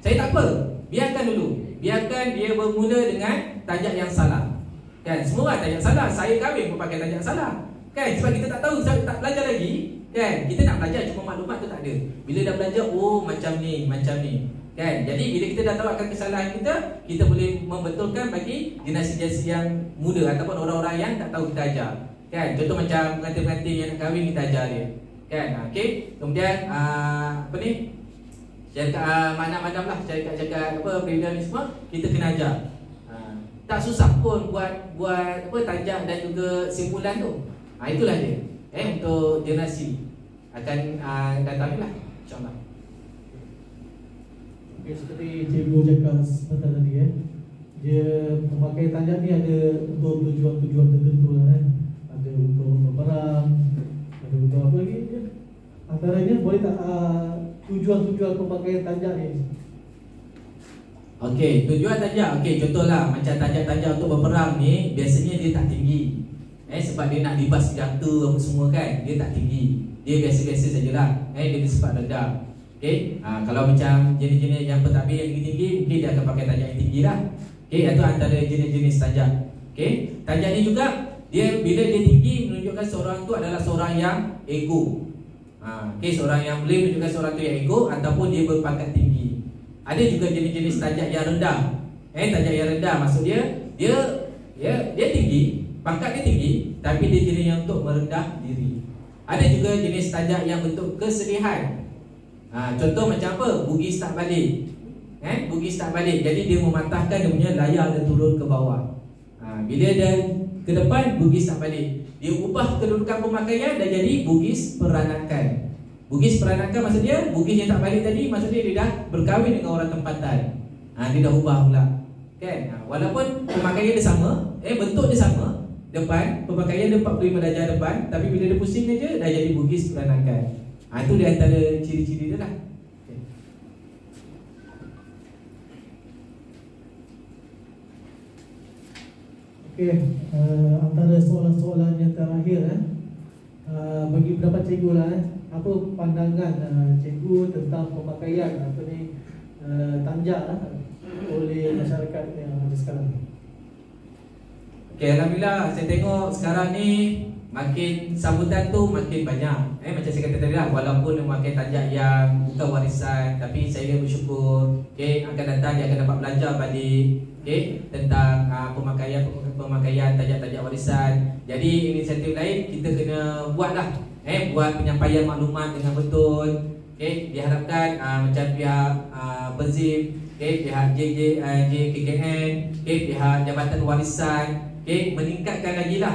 Saya tak apa, biarkan dulu. Biarkan dia bermula dengan tanjak yang salah. Kan, semua orang tanjak salah. Saya kahwin pun pakai tanjak salah. Kan, sebab kita tak tahu, tak belajar lagi. Kan, kita nak belajar cuma maklumat tu tak ada. Bila dah belajar, oh macam ni. Kan, jadi bila kita dah tahu akan kesalahan kita boleh membetulkan bagi generasi yang muda ataupun orang-orang yang tak tahu kita ajar. Kan? Contoh macam pengantin-pengantin yang nak kahwin, kita ajar dia. Kan? Okey. Kemudian apa ni? Syarikat madam lah, syarikat apa benda ni semua kita kena ajar. Tak susah pun buat apa tajak dan juga simpulan tu. Itulah dia. Untuk generasi akan datang lah, insya-Allah. Okay, seperti cikgu cakap sebentar tadi dia memakai tanjak ni ada untuk tujuan-tujuan tertentu lah Ada untuk berperang, ada untuk apa lagi antaranya boleh tak tujuan-tujuan pemakaian tanjak ni? Okey, tujuan tajak. Okey, contohlah macam tajak-tajak untuk berperang ni biasanya dia tak tinggi. Sebab dia nak libas senjata apa semua kan, dia tak tinggi. Dia biasa-biasa sajalah. Dia bersifat rendah. Okey, kalau macam jenis-jenis yang pentadbir yang tinggi, mungkin dia akan pakai tajak yang tinggi lah. Okey, itu antara jenis-jenis tajak. Okey, tajak ni juga dia bila dia tinggi menunjukkan seorang tu adalah seorang yang ego. Okey, seorang yang boleh menunjukkan seorang tu yang ego ataupun dia berpangkat tinggi. Ada juga jenis-jenis tajak yang rendah. Tajak yang rendah maksud dia tinggi, pangkat dia tinggi, tapi dia jenis yang untuk merendah diri. Ada juga jenis tajak yang bentuk kesedihan. Contoh macam apa? Bugis tak balik. Bugis tak balik. Jadi dia mematahkan dia punya layar dan turun ke bawah. Bila dia ke depan, bugis tak balik. Dia ubah kedudukan pemakaian dan jadi bugis peranakan. Bugis peranakan maksud dia, bugis yang tak balik tadi maksud dia dah berkahwin dengan orang tempatan. Dia dah ubah pula. Kan? Walaupun pemakaian dia sama, bentuk dia sama, depan, pemakaian dia 45 darjah depan, tapi bila dia pusing aja dah jadi bugis peranakan. Itu dia antara ciri-ciri dia lah. Okey, antara soalan-soalan yang terakhir bagi pendapat cikgu lah apa pandangan cikgu tentang pemakaian apa ni tanjak oleh masyarakat yang ada sekarang. Okey, alhamdulillah saya tengok sekarang ni makin sambutan tu makin banyak. Macam saya kata tadi lah, walaupun memakai tanjak yang bukan warisan, tapi saya bersyukur akan datang dia akan dapat belajar balik tentang pemakaian tanjak-tanjak warisan. Jadi inisiatif lain kita kena buat lah, buat penyampaian maklumat dengan betul. Diharapkan macam pihak Berzim, pihak JKKN, pihak Jabatan Warisan meningkatkan lagi lah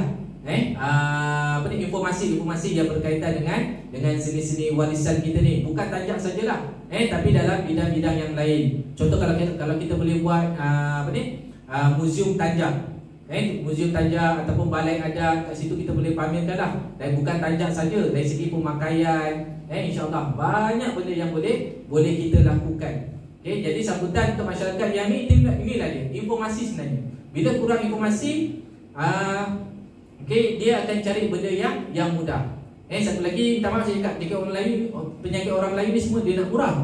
informasi yang berkaitan dengan seni-seni warisan kita ni. Bukan tanjak sajalah, tapi dalam bidang-bidang yang lain. Contoh kalau kita boleh buat muzium tanjak, muzium tanjak ataupun balai adat, kat situ kita boleh pamerkan lah. Dan bukan tanjak saja, dari segi pemakaian, insya-Allah banyak benda yang boleh kita lakukan. Jadi sambutan untuk masyarakat yang ni inilah dia, informasi sebenarnya. Bila kurang informasi, dia akan cari benda yang mudah. Satu lagi, minta maaf saya cakap, jika orang lain, penyakit orang lain ni semua dia nak murah,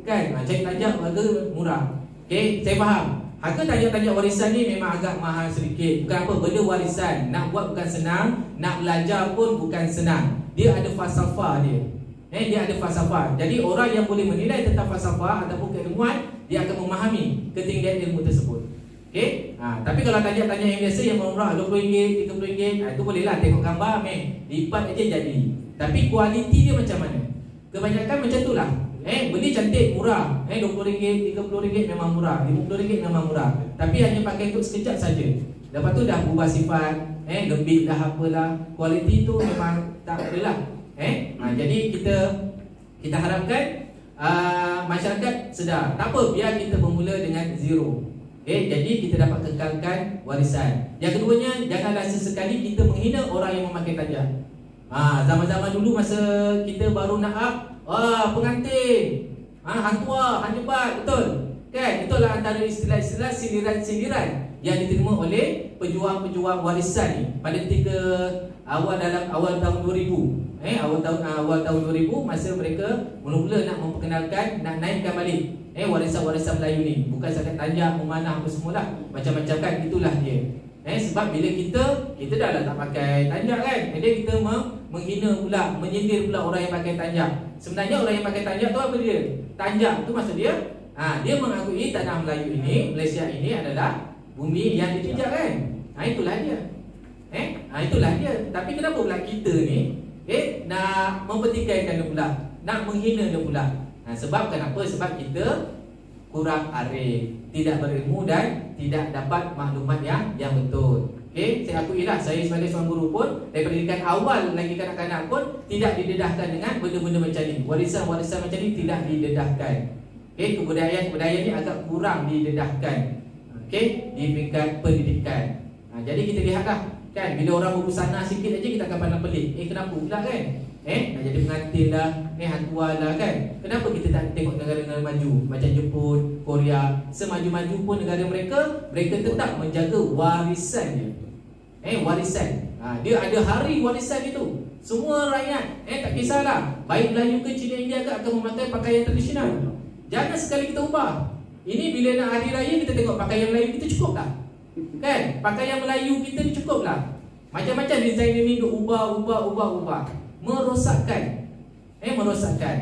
kan? Cari tanjak harga murah. Saya faham. Harga tanjak-tanjak warisan ni memang agak mahal sedikit. Bukan apa, benda warisan nak buat bukan senang, nak belajar pun bukan senang. Dia ada falsafah dia. Dia ada falsafah. Jadi orang yang boleh menilai tentang falsafah ataupun keilmuan, dia akan memahami ketinggian ilmu tersebut. Tapi kalau tanjak-tanjak yang biasa yang murah RM20, RM30, itu bolehlah tengok gambar, lipat aja jadi. Tapi kualiti dia macam mana? Kebanyakan macam tu lah. Beli cantik murah, RM20, RM30 memang murah, RM50 memang murah. Tapi hanya pakai untuk sekejap saja. Lepas tu dah berubah sifat, lembik dah apalah. Kualiti tu memang tak ada lah. Jadi kita harapkan masyarakat sedar. Tak apa, biar kita bermula dengan zero. Jadi kita dapat kekalkan warisan. Yang keduanya, janganlah sesekali kita menghina orang yang memakai tanjak. Zaman-zaman dulu masa kita baru nak up, pengantin, hantua, hanjebat, betul? Kan? Itulah antara istilah-istilah sindiran-sindiran yang diterima oleh pejuang-pejuang warisan ni pada ketika awal tahun 2000. Awal tahun 2000 masa mereka mula-mula nak memperkenalkan, nak naikkan balik warisan-warisan Melayu ni. Bukan sahaja tanjak, memanah apa semualah, macam-macam kan, itulah dia. Sebab bila kita dah tak pakai tanjak kan, jadi kita menghina pula, menyindir pula orang yang pakai tanjak. Sebenarnya orang yang pakai tanjak tu apa dia? Tanjak tu maksud dia, dia mengakui tanah Melayu ini, Malaysia ini adalah bumi yang dipijak kan. Itulah dia. Itulah dia. Tapi kenapa pula kita ni nak mempertikaikan dia pula, nak menghina dia pula? Sebab kenapa? Sebab kita kurang arif, tidak berilmu dan tidak dapat maklumat yang betul. Saya akuilah, saya sebagai seorang guru pun daripada pendidikan awal lagi kanak-kanak pun tidak didedahkan dengan benda-benda macam ni. Warisan-warisan macam ni tidak didedahkan. Kebudayaan ni agak kurang didedahkan. Di peringkat pendidikan. Jadi kita lihatlah kan, bila orang berbusana sikit aja kita akan pandang pelik. Kenapa pula kan? Nak jadi pengantin lah, hantuan lah kan. Kenapa kita tak tengok negara-negara maju macam Jepun, Korea, semaju-maju pun negara mereka tetap menjaga warisan dia. Warisan. Dia ada hari warisan itu. Semua rakyat tak kisahlah, baik Melayu ke Cina India ke, akan memakai pakaian tradisional. Jangan sekali kita ubah. Ini bila nak hari raya kita tengok pakaian Melayu kita cukup tak? Kan? Pakaian Melayu kita ni cukup lah. Macam-macam design ini duk ubah. Merosakkan. Merosakkan.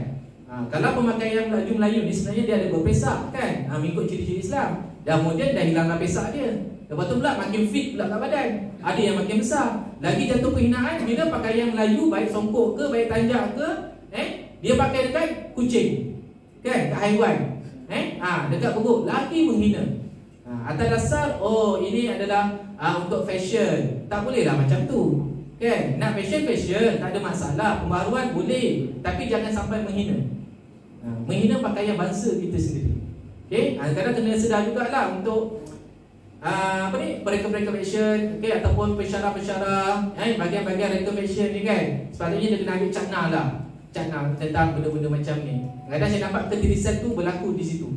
Kalau pemakaian Melayu ni sebenarnya dia ada berpesak kan? Mengikut ciri-ciri Islam. Dah kemudian dah hilanglah pesak dia. Lepas tu pula makin fit pula kat badan. Ada yang makin besar. Lagi jatuh penghinaan bila pakaian Melayu, baik songkok ke, baik tanjak ke, dia pakai dekat kucing. Kan? Kat haiwan. Dekat perut. Lagi menghina. Atas dasar ini adalah untuk fashion. Tak bolehlah macam tu. Kan? Nak fashion, tak ada masalah. Pembaharuan boleh, tapi jangan sampai menghina. Menghina pakaian bangsa kita sendiri. Kadang kena sedar jugalah untuk mereka fashion, ataupun pensyarah-pensyarah, bagian-bagian reka fashion ni kan, sepatutnya dia kena ambil cakna lah, cakna tentang benda-benda macam ni. Kadang saya nampak ketirisan tu berlaku di situ.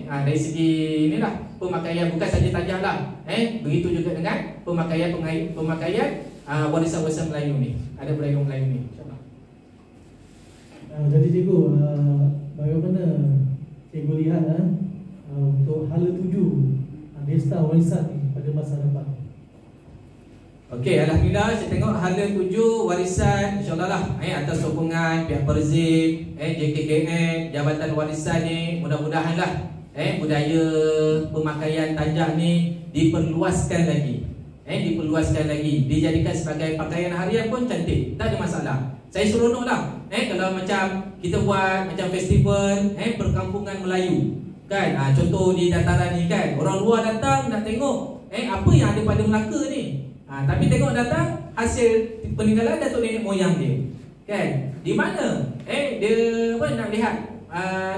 Dari segi inilah pemakaian, bukan saja tajam lah. Begitu juga dengan pemakaian warisan-warisan Melayu ni. Ada beragam Melayu ni. Jadi cikgu, bagaimana cikgu lihat untuk hala 7 Desta warisan ni pada masa depan? Okey, alhamdulillah saya tengok hala 7 warisan insya-Allah lah atas sokongan pihak Perzim, JKKN, Jabatan Warisan ni, mudah-mudahan lah budaya pemakaian tanjak ni diperluaskan lagi. Diperluaskan lagi, dijadikan sebagai pakaian harian pun cantik, tak ada masalah. Saya seronok lah kalau macam kita buat macam festival perkampungan Melayu kan. Contoh di dataran ni kan, orang luar datang nak tengok apa yang ada pada Melaka ni. Tapi tengok datang hasil peninggalan datuk nenek moyang dia. Kan? Di mana? Dia nak lihat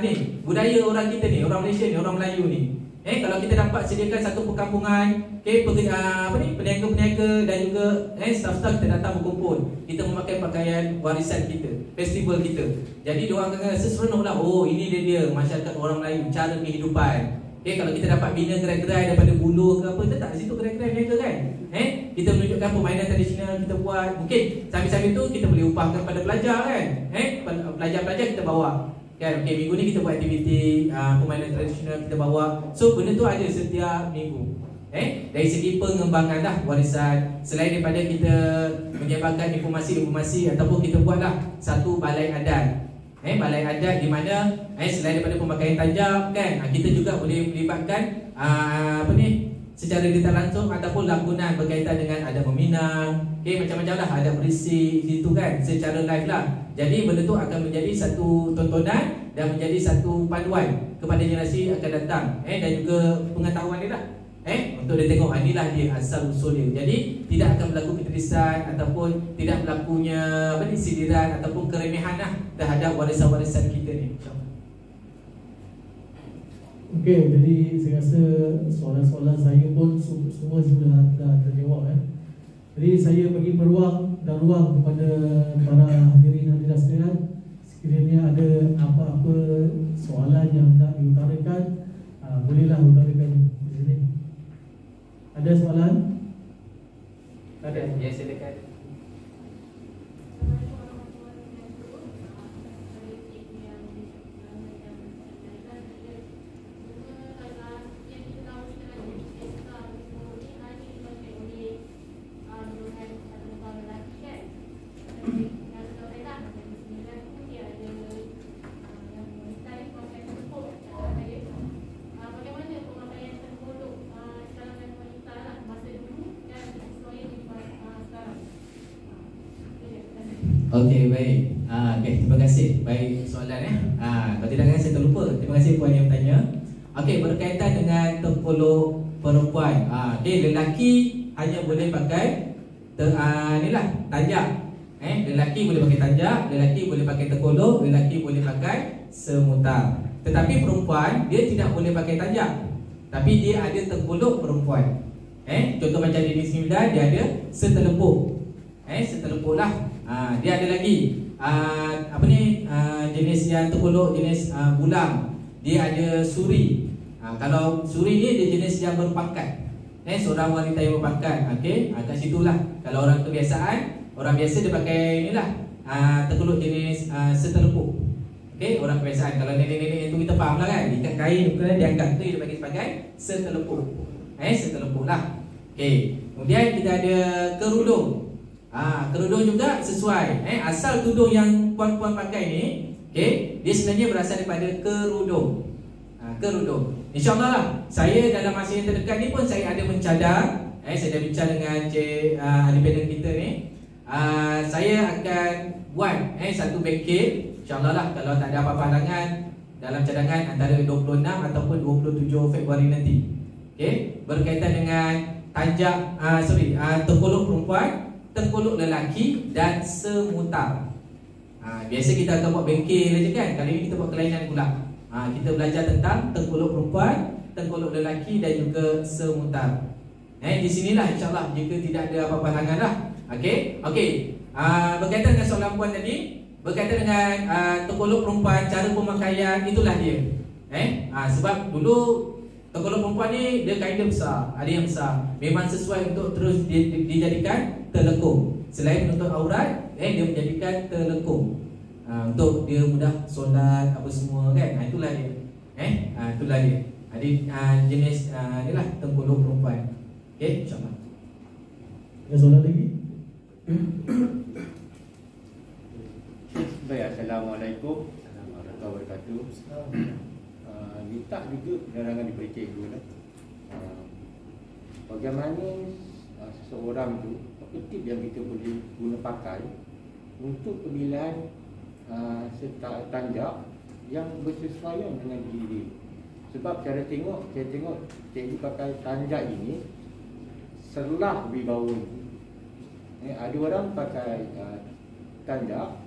ni budaya orang kita ni, orang Malaysia ni, orang Melayu ni. Kalau kita dapat sediakan satu perkampungan, peniaga-peniaga dan juga staff-staff kita datang berkumpul, kita memakai pakaian warisan kita, festival kita. Jadi diorang akan rasa seronoklah. Ini dia masyarakat orang Melayu, cara kehidupan. Kalau kita dapat bina gerai-gerai daripada bulu ke apa, letak di situ gerai-gerai mereka kan. Kita menunjukkan permainan tradisional kita buat. Mungkin sambil-sambil tu kita boleh upahkan pada pelajar kan. Pelajar-pelajar kita bawa kan. Minggu ni kita buat aktiviti permainan tradisional kita bawa. So benda tu ada setiap minggu. Dari segi pengembangan lah warisan, selain daripada kita menyebarkan informasi-informasi, ataupun kita buatlah satu balai adat. Balai adat di mana selain daripada pemakaian tanjak kan, kita juga boleh melibatkan secara tidak langsung ataupun lakonan berkaitan dengan adat meminang, macam-macam lah, adat berisik situ kan, secara live lah. Jadi benda tu akan menjadi satu tontonan dan menjadi satu panduan kepada generasi akan datang, dan juga pengetahuan dia lah, untuk dia tengok inilah dia asal usul dia. Jadi tidak akan berlaku ketirisan ataupun tidak berlakunya sindiran ataupun keremehan lah terhadap warisan-warisan kita ni. Okey, jadi saya rasa soalan-soalan saya pun semua sudah terjawab. Jadi saya bagi peluang dan ruang kepada para hadirin hadirat sekalian, sekiranya ada apa-apa soalan yang nak diutarakan, bolehlah utarakan di sini. Ada soalan? Ada, ya silakan. Okey, baik. Okey, terima kasih. Baik soalan ya. Kalau tidak kan saya terlupa. Terima kasih puan yang bertanya. Okey, berkaitan dengan terpeluk perempuan. Okey, lelaki hanya boleh pakai inilah tanjak. Lelaki boleh pakai tanjak, lelaki boleh pakai terkolok, lelaki boleh pakai semutar. Tetapi perempuan dia tidak boleh pakai tanjak. Tapi dia ada terkolok perempuan. Contoh macam di sini dia ada setelepuk. Setelepuk lah. Dia ada lagi jenis yang terkolok, jenis bulang. Dia ada suri. Kalau suri ni dia jenis yang berpangkat. Seorang wanita yang berpangkat. Okey, kat situlah. Kalau orang kebiasaan, orang biasa dia pakai inilah terkolok jenis setelepuk. Okey, orang kebiasaan. Kalau nenek-nenek itu kita faham lah kan. Ikat kain kemudian dia angkat tu dia bagi sebagai setelepuk. Setelepuk lah. Okey, kemudian kita ada kerudung. Kerudung juga sesuai. Asal tudung yang puan-puan pakai ni, okey, dia sebenarnya berasal daripada kerudung. Kerudung. InsyaAllah lah, saya dalam masa yang terdekat ni pun saya ada mencadang. Saya dah bincang dengan Cik ahli panel kita ni. Saya akan buat satu bengkel. InsyaAllah lah, kalau tak ada apa-apa halangan, dalam cadangan antara 26 ataupun 27 Februari nanti. Okey, berkaitan dengan tanjak terkolok perempuan, terkolok lelaki dan semutar. Biasa kita akan buat bengkel aja kan. Kali ini kita buat kelainan pula. Kita belajar tentang terkolok perempuan, terkolok lelaki dan juga semutar. Di sinilah insyaAllah jika tidak ada apa-apa halangan lah. Okey. Berkaitan dengan soalan puan tadi, berkaitan dengan terkolok perempuan, cara pemakaian, itulah dia. Sebab dulu terkolok perempuan ni dia kain dia besar, ada yang besar. Memang sesuai untuk terus dijadikan terlekung. Selain menutup aurat, dia menjadikan terlekung. Untuk dia mudah solat apa semua kan. Itulah dia. Itulah dia. Ada jenis inilah terkolok perempuan. Okey, insya-Allah. Ada soalan lagi? Baik, Assalamualaikum warahmatullahi wabarakatuh. Minta juga penerangan diberi cikgu lah. Bagaimana seseorang tu, apa tip yang kita boleh guna pakai untuk pemilihan tanjak yang bersesuaian dengan diri. Sebab cara tengok, saya tengok cikgu pakai tanjak ini selah wibawa ni. Ada orang pakai tanjak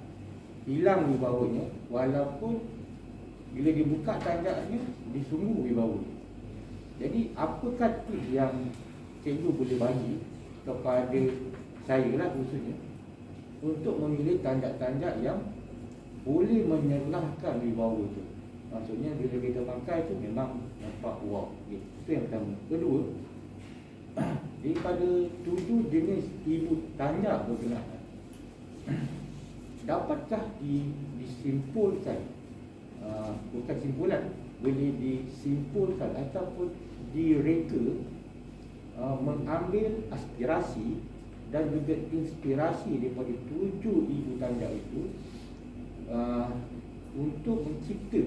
hilang wibawanya, walaupun bila dibuka tanjaknya disungguh wibawa. Jadi apakah tips yang cikgu boleh bagi kepada saya lah khususnya untuk memilih tanjak-tanjak yang boleh menyerlahkan wibawa tu. Maksudnya bila kita pakai tu memang nampak wow. Itu yang pertama. Kedua, daripada 7 jenis ibu tanjak berkenaan, dapatkah disimpulkan, bukan simpulan, boleh disimpulkan ataupun direka, mengambil aspirasi dan juga inspirasi daripada 7 ibu tanjak itu untuk mencipta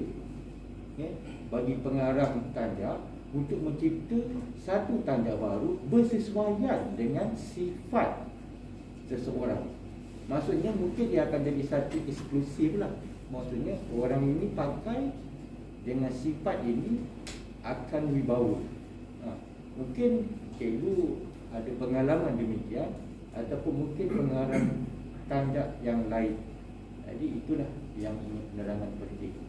bagi pengarang tanjak, untuk mencipta satu tanjak baru bersesuaian dengan sifat seseorang. Maksudnya mungkin dia akan jadi satu eksklusif lah. Maksudnya orang ini pakai dengan sifat ini akan wibawa. Mungkin cikgu ada pengalaman demikian, ataupun mungkin pengarang tanjak yang lain. Jadi itulah yang ingin penerangan kepada cikgu.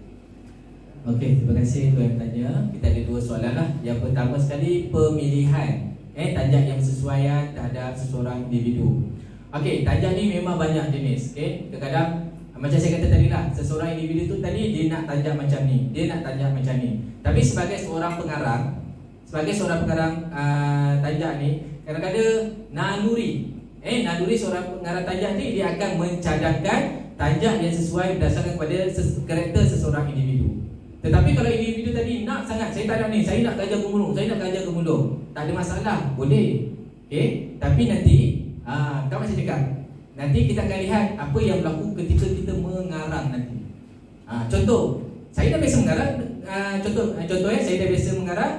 Okey, terima kasih tuan tanya. Kita ada 2 soalan lah. Yang pertama sekali, pemilihan tanjak yang sesuaian terhadap seseorang individu. Okey, tanjak ni memang banyak jenis. Kadang-kadang macam saya kata tadi lah, seseorang individu tu tadi dia nak tanjak macam ni, dia nak tanjak macam ni. Tapi sebagai seorang pengarang, tanjak ni, kadang-kadang naluri seorang pengarang tanjak ni, dia akan mencadangkan tanjak yang sesuai berdasarkan kepada karakter seseorang individu. Tetapi kalau individu tadi nak sangat, saya tak nak ni, saya nak gajah gemulung, tak ada masalah, boleh. Tapi nanti kan macam cakap, nanti kita akan lihat apa yang berlaku ketika kita mengarang nanti. Contoh, saya dah biasa mengarang, contohnya saya dah biasa mengarang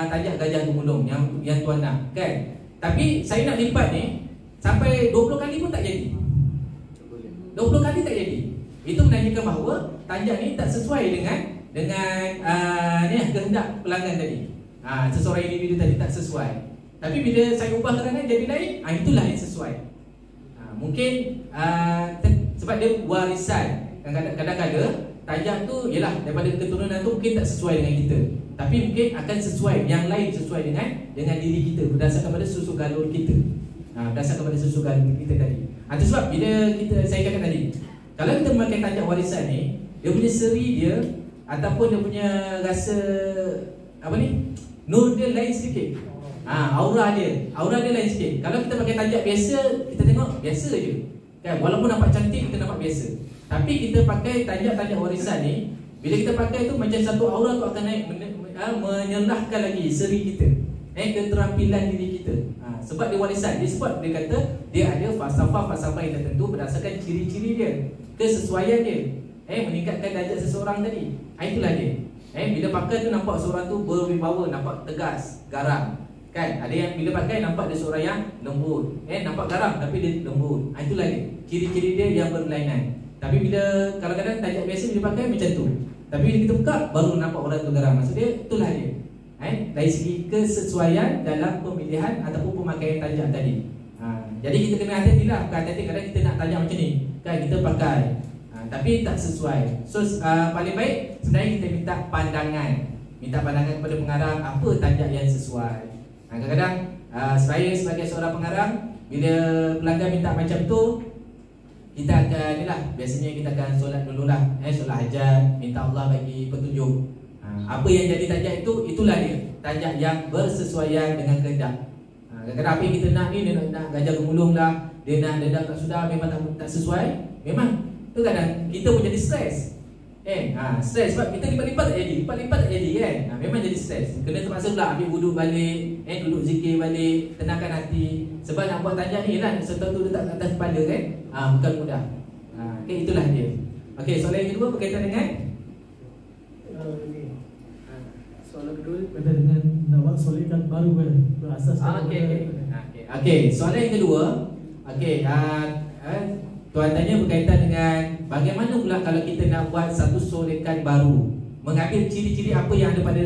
tanjak gajah gemulung yang tuan nak kan. Tapi saya nak lipat ni sampai 20 kali pun tak jadi. 20 kali tak jadi. Itu menandakan bahawa tanjak ni tak sesuai dengan kehendak pelanggan tadi. Seseorang individu tadi tak sesuai. Tapi bila saya ubah kerangan jadi lain, itulah yang sesuai. Mungkin sebab dia warisan. Kadang-kadang tanjak tu ialah daripada keturunan tu mungkin tak sesuai dengan kita. Tapi mungkin akan sesuai, yang lain sesuai dengan diri kita berdasarkan pada susu galur kita. Berdasarkan pada susu galur kita tadi. Itu sebab bila saya katakan tadi, kalau kita memakai tanjak warisan ni, dia punya seri dia ataupun dia punya rasa nur dia lain sedikit. Aura dia lain sikit. Kalau kita pakai tanjak biasa, kita tengok biasa je kan, walaupun nampak cantik kita nampak biasa. Tapi kita pakai tanjak warisan ni, bila kita pakai tu macam satu aura tu akan naik, menyerahkan lagi seri kita, keterampilan diri kita. Sebab dia warisan, dia sebab dia kata dia ada falsafah yang tertentu berdasarkan ciri-ciri dia, kesesuaian dia, meningkatkan darjat seseorang tadi. Itulah dia. Bila pakai tu nampak seorang tu berwibawa, nampak tegas, garang. Kan? Ada yang bila pakai nampak dia seorang yang lembut. Nampak garang tapi dia lembut. Itulah dia. Ciri-ciri dia yang berlainan. Tapi bila kadang-kadang tanjak biasa bila pakai macam tu. Tapi bila kita buka baru nampak orang tu garang. Maksud dia itulah dia. Dari segi kesesuaian dalam pemilihan ataupun pemakaian tanjak tadi. Jadi kita kena hati-hatilah. Hati-hati kadang kita nak tanjak macam ni. Kan kita pakai. Tapi tak sesuai. So paling baik sebenarnya kita minta pandangan kepada pengarang apa tanjak yang sesuai. Kadang-kadang saya sebagai seorang pengarang, bila pelanggan minta macam tu, kita akan biasanya kita akan solat dululah, solat hajat, minta Allah bagi petunjuk. Apa yang jadi tanjak itu, itulah dia tanjak yang bersesuaian dengan kehendak. Kadang-kadang apa yang kita nak ni, dia nak gajah gemulung lah, dia nak dedak tak sudah, memang tak sesuai. Memang tu kadang kita pun jadi stres. Stres sebab kita lipat-lipat tak jadi kan. Memang jadi stres. Kena terpaksa pula ambil wuduk balik, duduk zikir balik, tenangkan hati. Sebab nak buat tanjak ni lah, serta tu letak atas kepala kan. Bukan mudah. Itulah dia. Soalan yang kedua berkaitan dengan soalan kedua berkaitan dengan nak buat soliditas baru kan, berasaskan soalan yang kedua. Tuan tanya berkaitan dengan bagaimana pula kalau kita nak buat satu solekan baru, mengambil ciri-ciri apa yang ada pada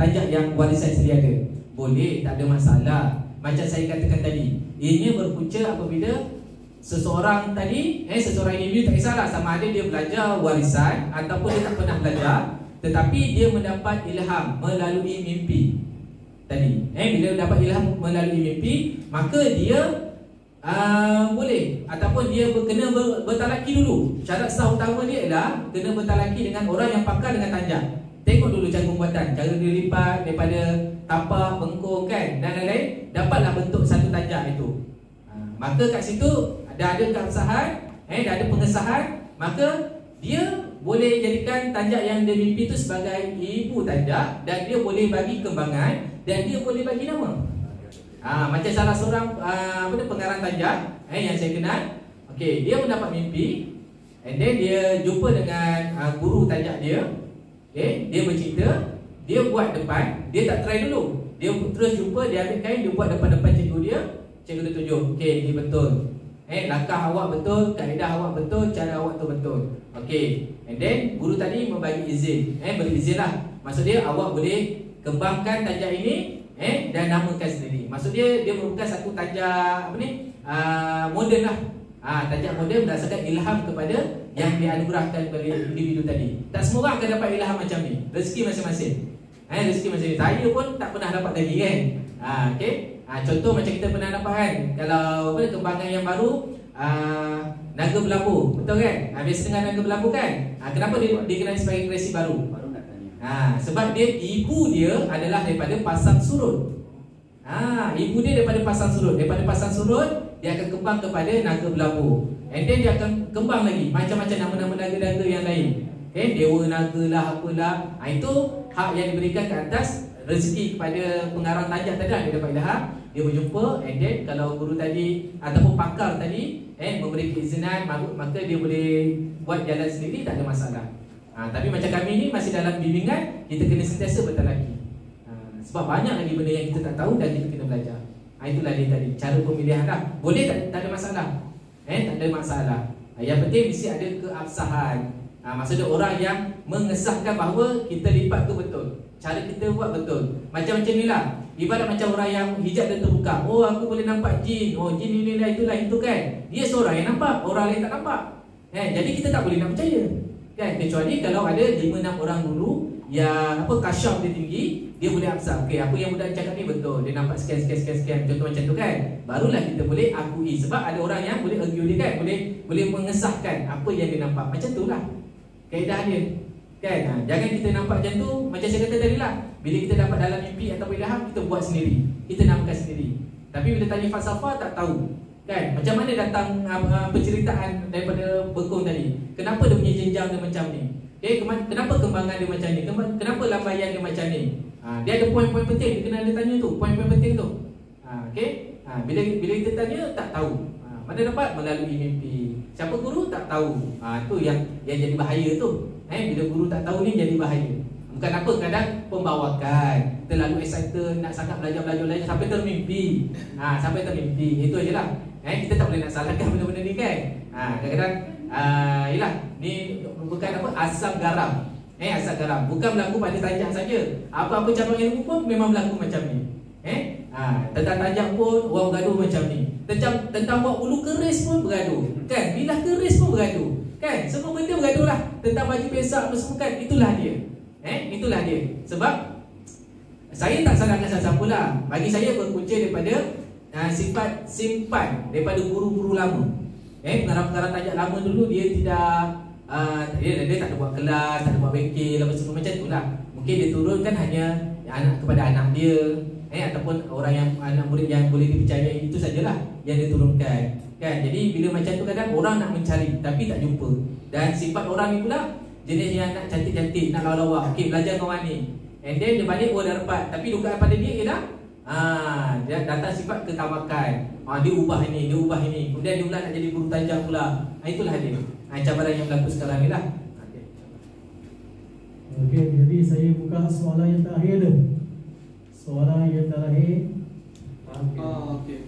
tanjak yang warisan sedia ada. Boleh, tak ada masalah. Macam saya katakan tadi, ianya berpunca apabila seseorang tadi, seseorang individu tak kisahlah sama ada dia belajar warisan ataupun dia tak pernah belajar, tetapi dia mendapat ilham melalui mimpi tadi. Bila dapat ilham melalui mimpi, maka dia boleh ataupun dia kena bertalaki dulu. Syarat sah utama dia adalah kena bertalaki dengan orang yang pakar dengan tanjak. Tengok dulu cara pembuatan, cara dia lipat daripada tapak, bengkong kan, dan lain-lain, dapatlah bentuk satu tanjak itu. Maka kat situ dah ada keabsahan, dah ada pengesahan, maka dia boleh jadikan tanjak yang dia mimpi itu sebagai ibu tanjak, dan dia boleh bagi kembangan, dan dia boleh bagi nama. Macam salah seorang pengarang tanjak yang saya kenal. Dia mendapat mimpi, and then dia jumpa dengan guru tanjak dia. Dia bercerita, dia buat depan, dia tak try dulu. Dia terus jumpa, dia ambil kain, dia buat depan-depan cikgu dia. Cikgu dia tunjuk, ini betul. Langkah awak betul, kaedah awak betul, cara awak tu betul. And then guru tadi membagi izin. Beri izin lah. Maksud dia awak boleh kembangkan tanjak ini dan namakan sendiri. Maksud dia merupakan satu tanjak moden lah. Tanjak moden berdasarkan ilham kepada yang dianugerahkan oleh individu tadi. Tak semua orang akan dapat ilham macam ni. Rezeki masing-masing. Rezeki masing-masing. Saya pun tak pernah dapat lagi kan. Contoh macam kita pernah dapat kan, kalau kembangan yang baru, naga berlabuh, betul kan? Biasa dengan naga berlabuh kan. Kenapa dia dikenali sebagai kreasi baru? Sebab ibu dia adalah daripada pasang surut. Ibu dia daripada pasang surut. Daripada pasang surut, dia akan kembang kepada naga berlabuh. And then dia akan kembang lagi macam-macam nama-nama naga-naga yang lain. Dewa naga lah, apalah. Itu hak yang diberikan ke atas rezeki kepada pengarang tanjak tadi. Dia dapat ilham, dia berjumpa, and then kalau guru tadi ataupun pakar tadi memberi keizinan, maka dia boleh buat jalan sendiri, tak ada masalah. Tapi macam kami ni masih dalam bimbingan, kita kena sentiasa bertalaki. Sebab banyak lagi benda yang kita tak tahu dan kita kena belajar. Itulah dia tadi, cara pemilihan lah. Boleh, tak ada masalah. Tak ada masalah. Yang penting mesti ada keabsahan. Maksudnya orang yang mengesahkan bahawa kita lipat tu betul, cara kita buat betul. Macam-macam ni lah. Ibarat macam orang yang hijab dia terbuka. Oh, aku boleh nampak jin. Oh, jin ini lah, itulah, itu kan. Dia seorang yang nampak, orang lain tak nampak. Jadi kita tak boleh nak percaya kan. Kecuali kalau ada 5-6 orang dulu yang kasyaf dia tinggi, dia boleh absah. Okey, apa yang budak cakap ni betul. Dia nampak sekian. Contoh macam tu kan. Barulah kita boleh akui. Sebab ada orang yang boleh argue dia kan. Boleh mengesahkan apa yang dia nampak. Macam tu lah kaedah dia kan. Jangan kita nampak macam tu. Macam saya kata tadi lah, bila kita dapat dalam mimpi ataupun ilham, kita buat sendiri, kita namakan sendiri. Tapi bila tanya falsafah, tak tahu kan. Macam mana datang penceritaan daripada bekong tadi. Kenapa dia punya jenjang dia macam ni? Kenapa kembangan dia macam ni? Kenapa lambaian dia macam ni? Dia ada poin-poin penting. Dia kena ada tanya tu, poin-poin penting tu. Bila kita tanya, tak tahu. Mana dapat? Melalui mimpi. Siapa guru? Tak tahu. Tu yang jadi bahaya tu. Bila guru tak tahu ni jadi bahaya. Bukan apa, kadang pembawakan, terlalu excited, nak sangat belajar sampai termimpi. Sampai termimpi. Itu je lah. Kita tak boleh nak salahkan benda-benda ni kan. Kadang-kadang yelah, ni bukan apa, asam garam. Asam garam bukan berlaku pada tajam saja. Apa-apa cabang ilmu pun memang berlaku macam ni. Tentang tajam pun orang bergaduh macam ni. Tentang buat ulu keris pun bergaduh kan. Bilah keris pun bergaduh kan. Semua benda bergaduh lah. Tentang baju pesak apa semua kan. Itulah dia. Itulah dia. Sebab saya tak salahkan siapa-siapa lah. Bagi saya berpunca daripada sifat simpan daripada guru-guru lama. Pengarang-pengarang tajam lama dulu dia tidak dia tak ada buat kelas, tak ada buat bengkel apa semua macam tu lah. Mungkin dia turunkan hanya kepada anak dia, ataupun orang yang anak murid yang boleh dipercayai, itu sajalah yang dia turunkan kan. Jadi bila macam tu kadang orang nak mencari tapi tak jumpa. Dan sifat orang ni pula jenis yang nak cantik-cantik, nak lawa-lawa. Okey, belajar kawan ni, and then dia balik dah dapat. Tapi dugaan pada dia ialah dia datang sifat ketamakan. Dia ubah ini, kemudian dia pula nak jadi guru tajam pula. Itulah dia cabaran yang berlaku sekarang ni lah. Okey, jadi saya buka soalan yang terakhir tu. Soalan yang terakhir. Okey.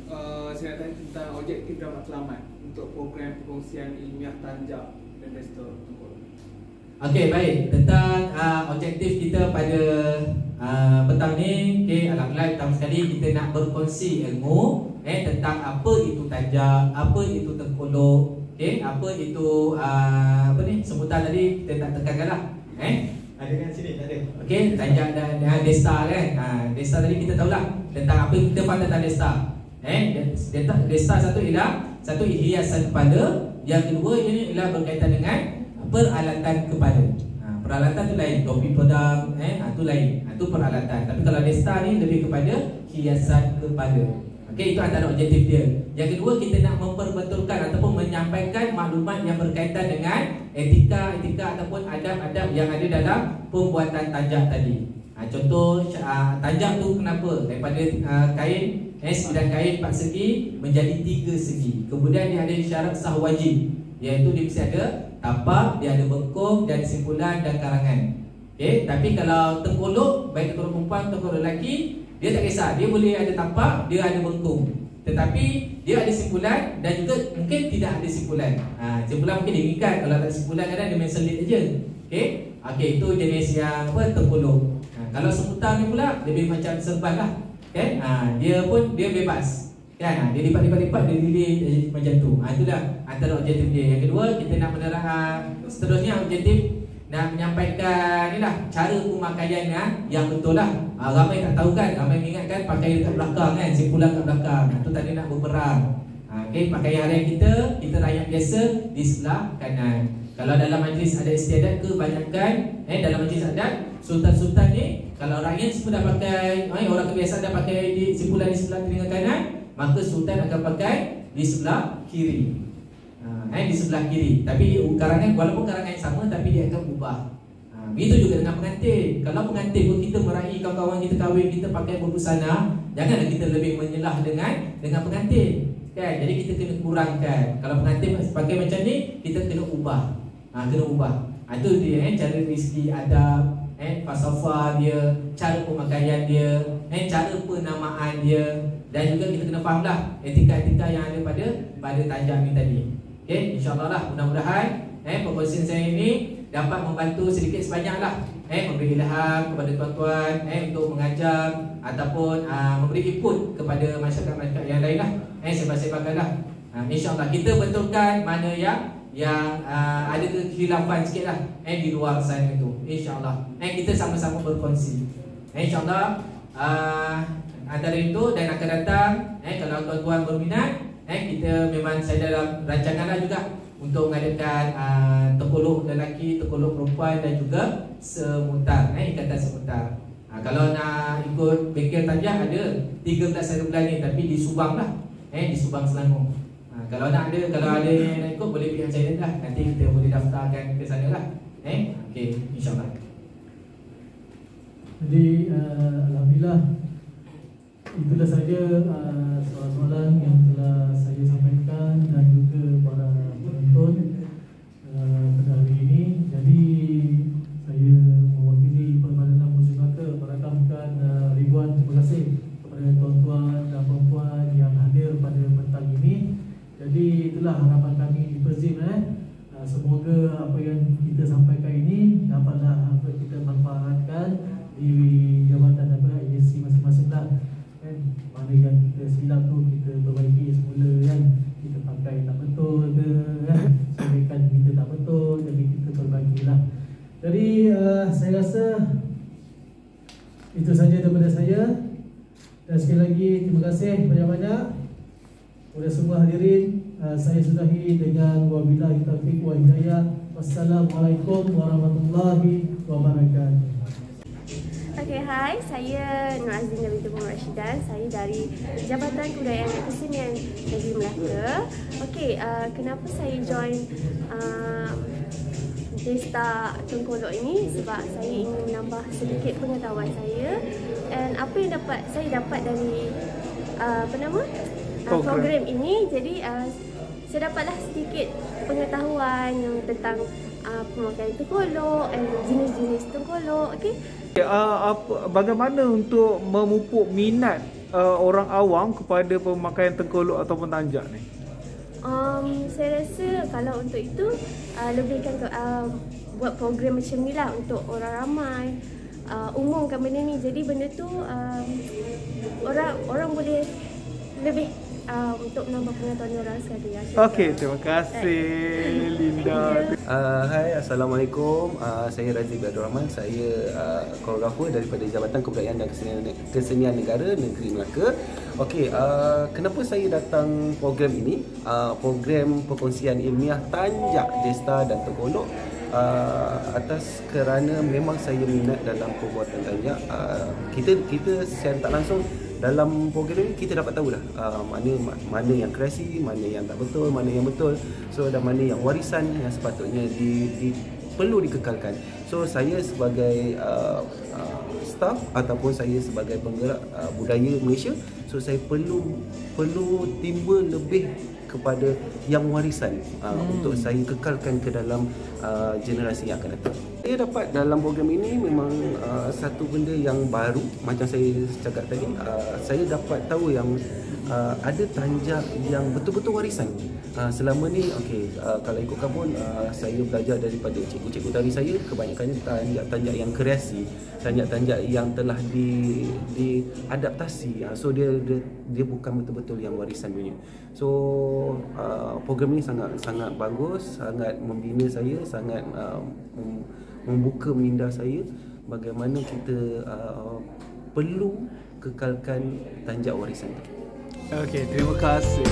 Saya nak tanya tentang objektif dan matlamat untuk program perkongsian ilmiah tanjak dan restoran. Okey, baik. Tentang objektif kita pada petang ni, alhamdulillah pertama sekali kita nak berkongsi ilmu tentang apa itu tanjak, apa itu tengkolok, apa itu sebutan tadi kita tak tekankanlah. Ada kan sini, tak ada. Okey, tanjak dan desta kan. Desta tadi kita tahulah tentang apa kita faham tentang desta. Desta satu hiasan kepala, yang kedua ini ialah berkaitan dengan peralatan kepala. Peralatan tu lain, topi pedang, tu lain. Itu peralatan. Tapi kalau desta ni lebih kepada hiasan kepala. Okey, itu antara objektif dia. Yang kedua, kita nak memperbetulkan ataupun menyampaikan maklumat yang berkaitan dengan etika ataupun adab-adab yang ada dalam pembuatan tanjak tadi. Contoh tanjak tu kenapa daripada kain 9 kain 4 segi menjadi 3 segi. Kemudian dia ada syarat sah wajib, iaitu dia mesti ada tapak, dia ada bengkong dan simpulan dan karangan. Okey, tapi kalau tengkolok, baik tengkolok perempuan, tengkolok lelaki, dia tak kisah, dia boleh ada tapak, dia ada bengkong, tetapi dia ada simpulan dan juga mungkin tidak ada simpulan. Simpulan mungkin dia ikat, kalau tak ada simpulan kadang dia main selit aja. Okey, itu jenis yang tengkolok. Kalau sebutan ni pula lebih macam serban lah kan. Dia bebas kan. Dia lipat-lipat dia lilit macam tu. Itulah antara objektif dia. Yang kedua, kita nak menerangkan seterusnya objektif nak menyampaikan inilah cara pemakaian yang betul lah. Ramai tak tahu kan, ramai mengingatkan pakai dekat belakang kan, simpulan kat belakang. Itu tadi nak berperang. Okey, pakaian harian kita rakyat biasa di sebelah kanan. Kalau dalam majlis ada istiadat, kebanyakan dalam majlis adat, sultan-sultan ni kalau rakyat semua dah pakai, orang kebiasaan dah pakai simpulan di sebelah telinga kanan, maka sultan akan pakai di sebelah kiri. Di sebelah kiri. Tapi karangan, walaupun karangan yang sama, tapi dia akan ubah. Begitu juga dengan pengantin. Kalau pengantin pun kita meraih kawan-kawan kita kahwin, kita pakai berbusana, janganlah kita lebih menyelah dengan pengantin kan. Jadi kita kena kurangkan. Kalau pengantin pakai macam ni, kita kena ubah. Itu dia cara dari segi adab, falsafah dia, cara pemakaian dia, cara penamaan dia. Dan juga kita kena fahamlah etika-etika yang ada pada tanjak ni tadi. Okey, insya-Allah lah, mudah-mudahan perkongsian saya ini dapat membantu sedikit sebanyak lah memberi ilham kepada tuan-tuan untuk mengajar ataupun memberi input kepada masyarakat-masyarakat yang lain lah, sebab-sebabkan lah. InsyaAllah kita betulkan mana yang ada kekhilafan sikit lah di luar sana tu. InsyaAllah kita sama-sama berkongsi. InsyaAllah antara itu dan akan datang kalau tuan-tuan berminat, kita memang saya dalam rancangan lah juga untuk mengadakan terkolok lelaki, terkolok perempuan dan juga semutar, ikatan semutar. Kalau nak ikut bengkel Tanjak ada 13 hari bulan ni, tapi di Subang lah, di Subang Selangor. Kalau ada yang nak ikut boleh pergi saya lah, nanti kita boleh daftarkan ke sana lah. Okey, insyaAllah. Jadi alhamdulillah itulah saja soalan-soalan yang telah saya sampaikan dan juga para penonton pada hari ini. Jadi saya mewakili Permandangan Musim Melaka merakamkan ribuan terima kasih kepada tuan-tuan dan puan-puan yang hadir pada petang ini. Jadi itulah harapan kami di Perzim. Semoga apa yang kita sampaikan ini dapatlah kita manfaatkan di jabatan dan agensi masing-masing lah. Mana yang kita silap tu kita perbaiki semula kan. Kita pakai tak betul ke kan, sampaikan kita tak betul, jadi kita perbaikilah. Jadi saya rasa itu saja daripada saya. Dan sekali lagi terima kasih banyak-banyak kepada semua hadirin. Saya sudahi dengan wabillahi taufiq wa hidayah. Wassalamualaikum warahmatullahi wabarakatuh. Okay, hai, saya Nur Azlina binti Muhammad Rashidan. Saya dari Jabatan Kebudayaan dan Kesenian Negeri Melaka. Okay, kenapa saya join Desta Tengkolok ini? Sebab saya ingin menambah sedikit pengetahuan saya. Dan apa yang saya dapat dari program ini. Jadi saya dapatlah sedikit pengetahuan yang tentang pemakaian tengkolok dan jenis-jenis tengkolok. Okay. Bagaimana untuk memupuk minat orang awam kepada pemakaian tengkolok ataupun tanjak ni? Saya rasa kalau untuk itu lebihkan buat program macam ni lah untuk orang ramai, umumkan benda ni. Jadi benda tu orang boleh lebih untuk menambah pengetahuan orang sekali. Okey, terima kasih Linda. Hai, Assalamualaikum. Saya Razif Abdul Rahman. Saya koreografer daripada Jabatan Kebudayaan dan Kesenian Negara Negeri Melaka. Okey, kenapa saya datang program ini? Program perkongsian ilmiah Tanjak, Desta dan Tengkolok. Atas kerana memang saya minat dalam perbuatan tanjak. Kita secara tak langsung dalam program ini kita dapat tahu dah mana yang kreasi, mana yang tak betul, mana yang betul. So dan mana yang warisan yang sepatutnya perlu dikekalkan. So saya sebagai staff ataupun saya sebagai penggerak budaya Malaysia, so saya perlu timbul lebih kepada yang warisan untuk saya kekalkan ke dalam generasi yang akan datang. Saya dapat dalam program ini memang satu benda yang baru. Macam saya cakap tadi, saya dapat tahu yang ada tanjak yang betul-betul warisan. Selama ni kalau ikutkan pun saya belajar daripada cikgu-cikgu tari saya, kebanyakannya tanjak-tanjak yang kreasi, tanjak-tanjak yang telah diadaptasi. So dia bukan betul-betul yang warisan punya. So program ini sangat bagus, sangat membina saya, sangat membuka minda saya bagaimana kita perlu kekalkan tanjak warisan itu. Okey, terima kasih.